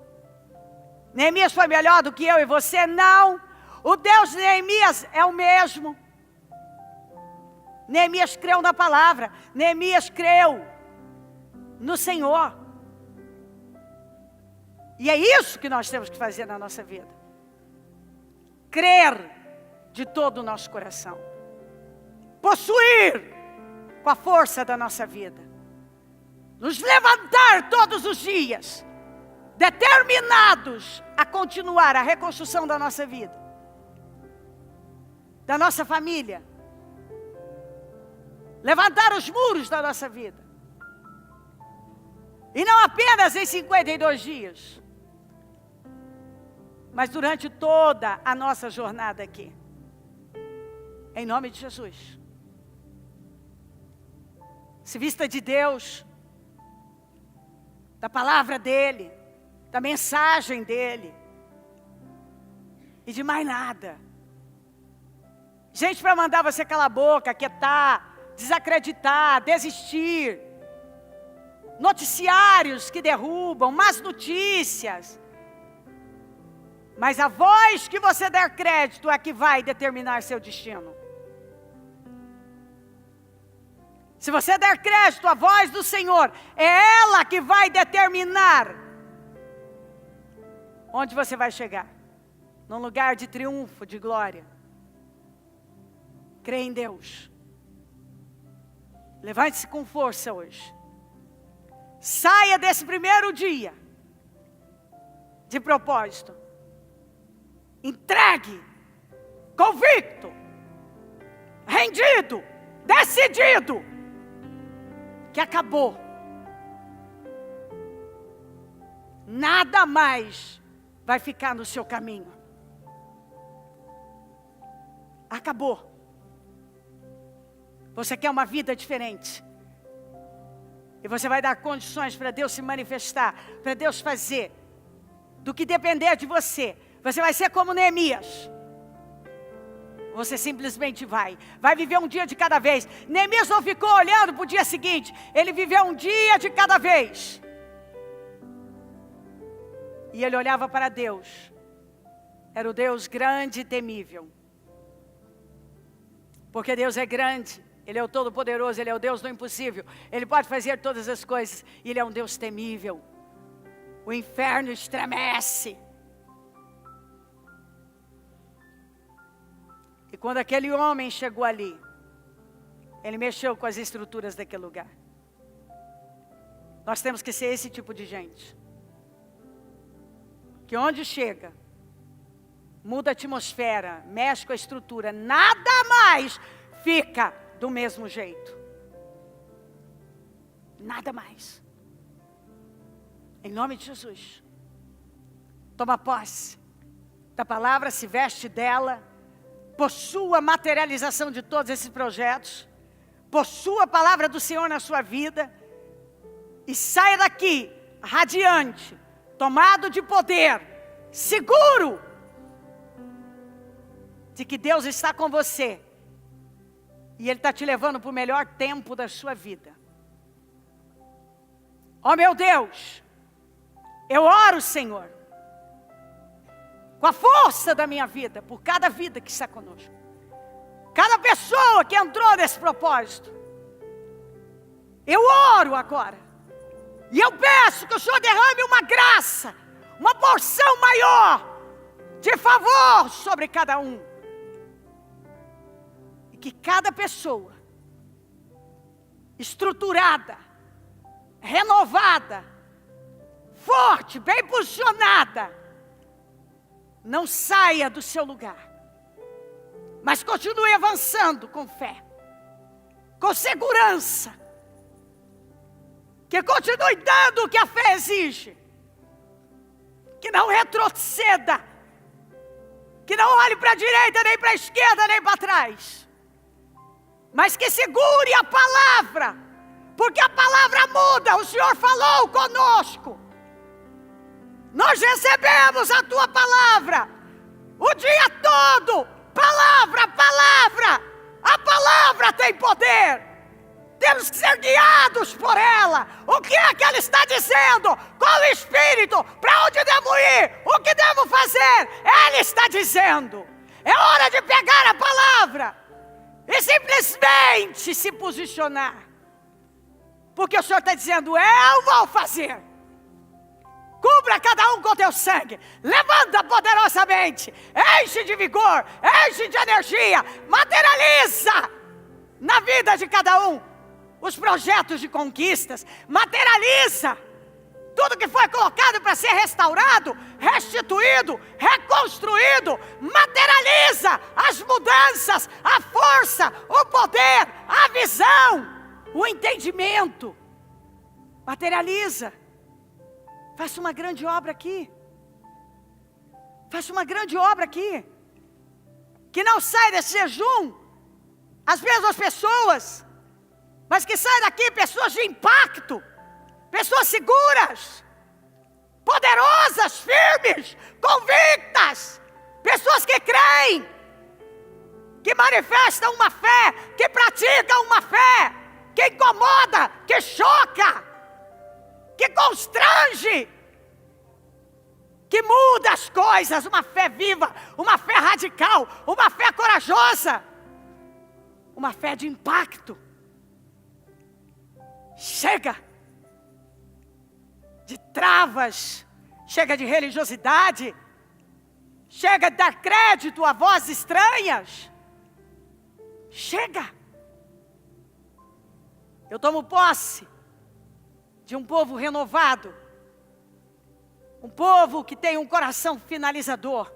Neemias foi melhor do que eu e você? Não. O Deus de Neemias é o mesmo. Neemias creu na palavra. Neemias creu no Senhor. E é isso que nós temos que fazer na nossa vida. Crer de todo o nosso coração. Possuir com a força da nossa vida. Nos levantar todos os dias, determinados a continuar a reconstrução da nossa vida, da nossa família. Levantar os muros da nossa vida. E não apenas em 52 dias, mas durante toda a nossa jornada aqui. Em nome de Jesus. Se vista de Deus, da palavra dEle, da mensagem dEle, e de mais nada. Gente para mandar você calar a boca, quietar, desacreditar, desistir. Noticiários que derrubam, más notícias. Mas a voz que você der crédito é que vai determinar seu destino. Se você der crédito à voz do Senhor, é ela que vai determinar onde você vai chegar. Num lugar de triunfo, de glória. Crê em Deus. Levante-se com força hoje. Saia desse primeiro dia de propósito. Entregue, convicto, rendido, decidido que acabou. Nada mais vai ficar no seu caminho. Acabou. Você quer uma vida diferente. E você vai dar condições para Deus se manifestar, para Deus fazer. Do que depender de você. Você vai ser como Neemias. Você simplesmente vai viver um dia de cada vez. Neemias não ficou olhando para o dia seguinte. Ele viveu um dia de cada vez. E ele olhava para Deus. Era o Deus grande e temível. Porque Deus é grande. Ele é o Todo-Poderoso. Ele é o Deus do impossível. Ele pode fazer todas as coisas. E Ele é um Deus temível. O inferno estremece. E quando aquele homem chegou ali, ele mexeu com as estruturas daquele lugar. Nós temos que ser esse tipo de gente. Que onde chega, muda a atmosfera, mexe com a estrutura, nada mais fica do mesmo jeito. Nada mais. Em nome de Jesus. Toma posse da palavra, se veste dela. Possua a materialização de todos esses projetos. Possua a palavra do Senhor na sua vida. E saia daqui, radiante, tomado de poder, seguro, de que Deus está com você. E Ele está te levando para o melhor tempo da sua vida. Ó meu Deus, eu oro, Senhor, com a força da minha vida, por cada vida que está conosco. Cada pessoa que entrou nesse propósito. Eu oro agora. E eu peço que o Senhor derrame uma graça, uma porção maior de favor sobre cada um. E que cada pessoa estruturada, renovada, forte, bem posicionada, não saia do seu lugar, mas continue avançando com fé, com segurança, que continue dando o que a fé exige, que não retroceda, que não olhe para a direita, nem para a esquerda, nem para trás, mas que segure a palavra, porque a palavra muda. O Senhor falou conosco, nós recebemos a tua palavra, o dia todo, palavra, palavra, a palavra tem poder, temos que ser guiados por ela. O que é que ela está dizendo? Qual o Espírito? Para onde devo ir? O que devo fazer? Ela está dizendo, é hora de pegar a palavra e simplesmente se posicionar, porque o Senhor está dizendo, eu vou fazer. Cubra cada um com teu sangue. Levanta poderosamente. Enche de vigor. Enche de energia. Materializa na vida de cada um os projetos de conquistas. Materializa tudo que foi colocado para ser restaurado, restituído, reconstruído. Materializa as mudanças, a força, o poder, a visão, o entendimento. Materializa. Faça uma grande obra aqui. Faça uma grande obra aqui. Que não saia desse jejum as mesmas pessoas, mas que saia daqui pessoas de impacto, pessoas seguras, poderosas, firmes, convictas, pessoas que creem, que manifestam uma fé, que praticam uma fé, que incomoda, que choca, que constrange, que muda as coisas. Uma fé viva, uma fé radical, uma fé corajosa, uma fé de impacto. Chega de travas, chega de religiosidade, chega de dar crédito a vozes estranhas. Chega. Eu tomo posse de um povo renovado, um povo que tem um coração finalizador,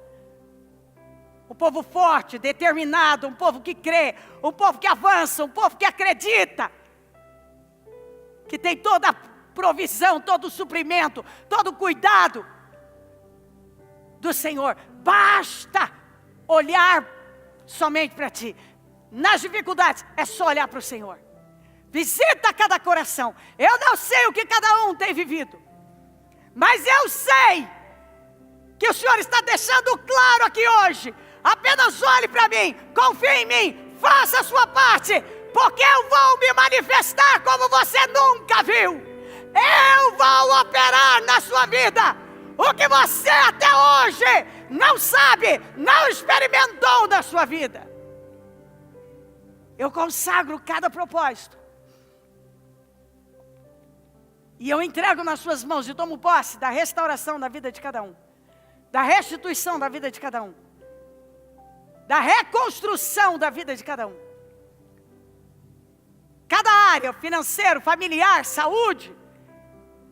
um povo forte, determinado, um povo que crê, um povo que avança, um povo que acredita, que tem toda a provisão, todo o suprimento, todo o cuidado do Senhor. Basta olhar somente para ti. Nas dificuldades, é só olhar para o Senhor. Visita cada coração. Eu não sei o que cada um tem vivido, mas eu sei que o Senhor está deixando claro aqui hoje. Apenas olhe para mim, confie em mim, faça a sua parte, porque eu vou me manifestar como você nunca viu. Eu vou operar na sua vida o que você até hoje não sabe, não experimentou na sua vida. Eu consagro cada propósito e eu entrego nas suas mãos e tomo posse da restauração da vida de cada um, da restituição da vida de cada um, da reconstrução da vida de cada um. Cada área, financeiro, familiar, saúde,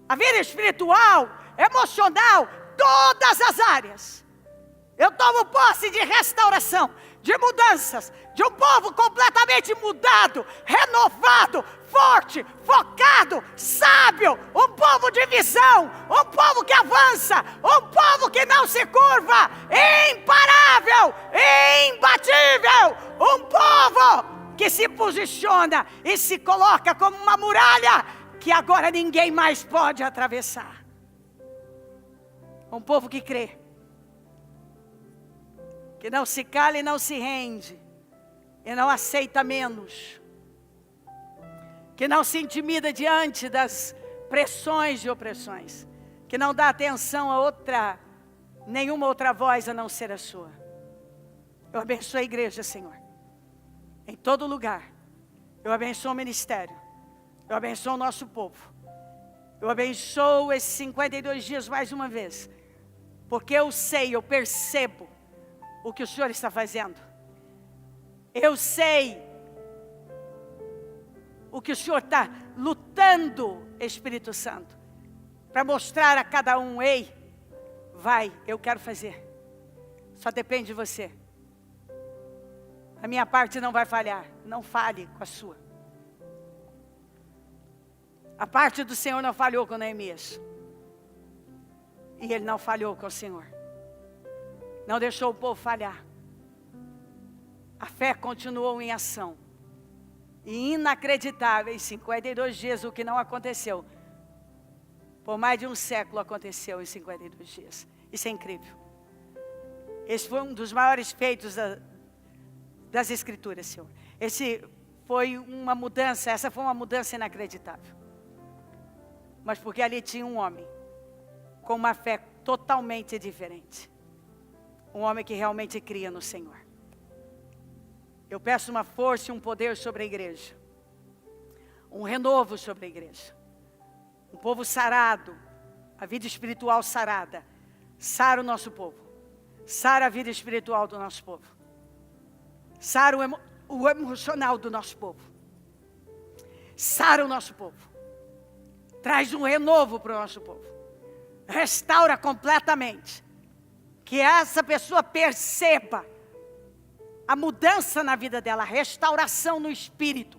a vida espiritual, emocional, todas as áreas. Eu tomo posse de restauração, de mudanças, de um povo completamente mudado, renovado, forte, focado, sábio, um povo de visão, um povo que avança, um povo que não se curva, imparável, imbatível, um povo que se posiciona e se coloca como uma muralha que agora ninguém mais pode atravessar. Um povo que crê, que não se cala e não se rende, e não aceita menos, que não se intimida diante das pressões e opressões, que não dá atenção a nenhuma outra voz a não ser a sua. Eu abençoo a igreja, Senhor, em todo lugar. Eu abençoo o ministério, eu abençoo o nosso povo, eu abençoo esses 52 dias mais uma vez, porque eu sei, eu percebo o que o Senhor está fazendo. Eu sei o que o Senhor está lutando, Espírito Santo, para mostrar a cada um: ei, vai, eu quero fazer. Só depende de você. A minha parte não vai falhar. Não falhe com a sua. A parte do Senhor não falhou com Neemias. E ele não falhou com o Senhor. Não deixou o povo falhar. A fé continuou em ação. E inacreditáveis 52 dias, o que não aconteceu, por mais de um século aconteceu em 52 dias. Isso é incrível. Esse foi um dos maiores feitos das Escrituras, Senhor. Essa foi uma mudança inacreditável. Mas porque ali tinha um homem com uma fé totalmente diferente. Um homem que realmente cria no Senhor. Eu peço uma força e um poder sobre a igreja. Um renovo sobre a igreja. Um povo sarado. A vida espiritual sarada. Sara o nosso povo. Sara a vida espiritual do nosso povo. Sara o emocional do nosso povo. Sara o nosso povo. Traz um renovo para o nosso povo. Restaura completamente. Que essa pessoa perceba a mudança na vida dela, a restauração no espírito,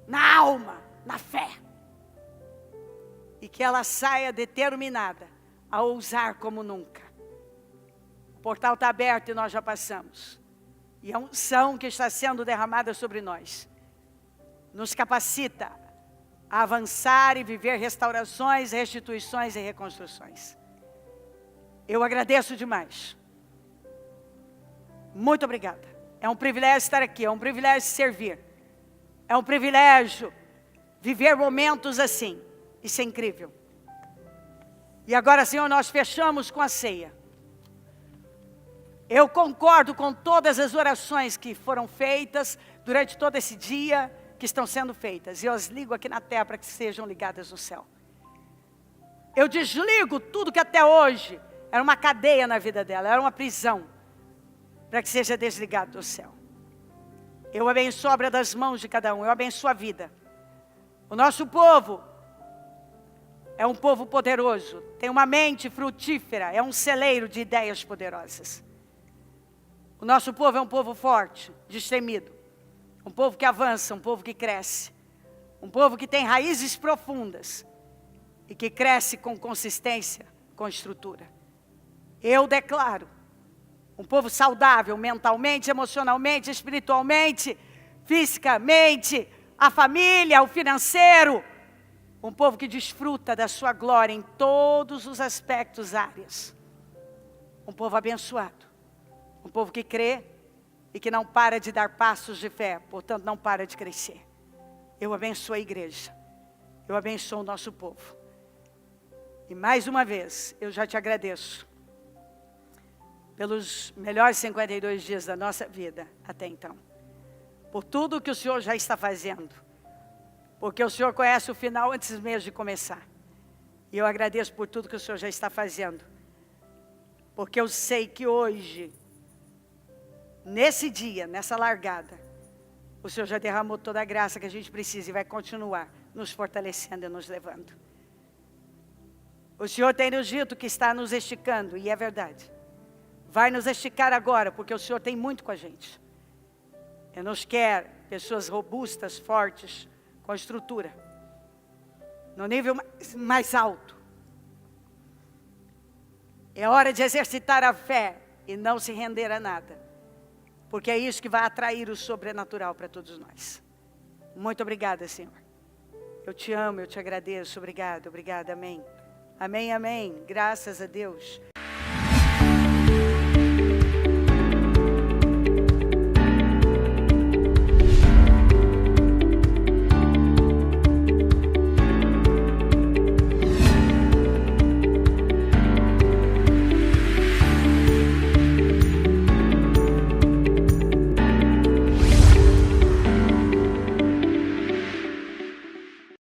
na alma, na fé. E que ela saia determinada a ousar como nunca. O portal está aberto e nós já passamos. E a unção que está sendo derramada sobre nós nos capacita a avançar e viver restaurações, restituições e reconstruções. Eu agradeço demais. Muito obrigada. É um privilégio estar aqui, é um privilégio servir. É um privilégio viver momentos assim. Isso é incrível. E agora, Senhor, nós fechamos com a ceia. Eu concordo com todas as orações que foram feitas durante todo esse dia, que estão sendo feitas. E eu as ligo aqui na terra para que sejam ligadas no céu. Eu desligo tudo que até hoje era uma cadeia na vida dela, era uma prisão, para que seja desligado do céu. Eu abençoo a obra das mãos de cada um, eu abençoo a vida. O nosso povo é um povo poderoso, tem uma mente frutífera, é um celeiro de ideias poderosas. O nosso povo é um povo forte, destemido. Um povo que avança, um povo que cresce. Um povo que tem raízes profundas e que cresce com consistência, com estrutura. Eu declaro um povo saudável mentalmente, emocionalmente, espiritualmente, fisicamente, a família, o financeiro. Um povo que desfruta da sua glória em todos os aspectos, áreas. Um povo abençoado. Um povo que crê e que não para de dar passos de fé, portanto não para de crescer. Eu abençoo a igreja. Eu abençoo o nosso povo. E mais uma vez, eu já te agradeço pelos melhores 52 dias da nossa vida até então. Por tudo que o Senhor já está fazendo. Porque o Senhor conhece o final antes mesmo de começar. E eu agradeço por tudo que o Senhor já está fazendo. Porque eu sei que hoje, nesse dia, nessa largada, o Senhor já derramou toda a graça que a gente precisa e vai continuar nos fortalecendo e nos levando. O Senhor tem nos dito que está nos esticando, e é verdade. Vai nos esticar agora, porque o Senhor tem muito com a gente. Ele nos quer pessoas robustas, fortes, com estrutura. No nível mais alto. É hora de exercitar a fé e não se render a nada. Porque é isso que vai atrair o sobrenatural para todos nós. Muito obrigada, Senhor. Eu te amo, eu te agradeço. Obrigada, obrigada, amém. Amém, amém. Graças a Deus.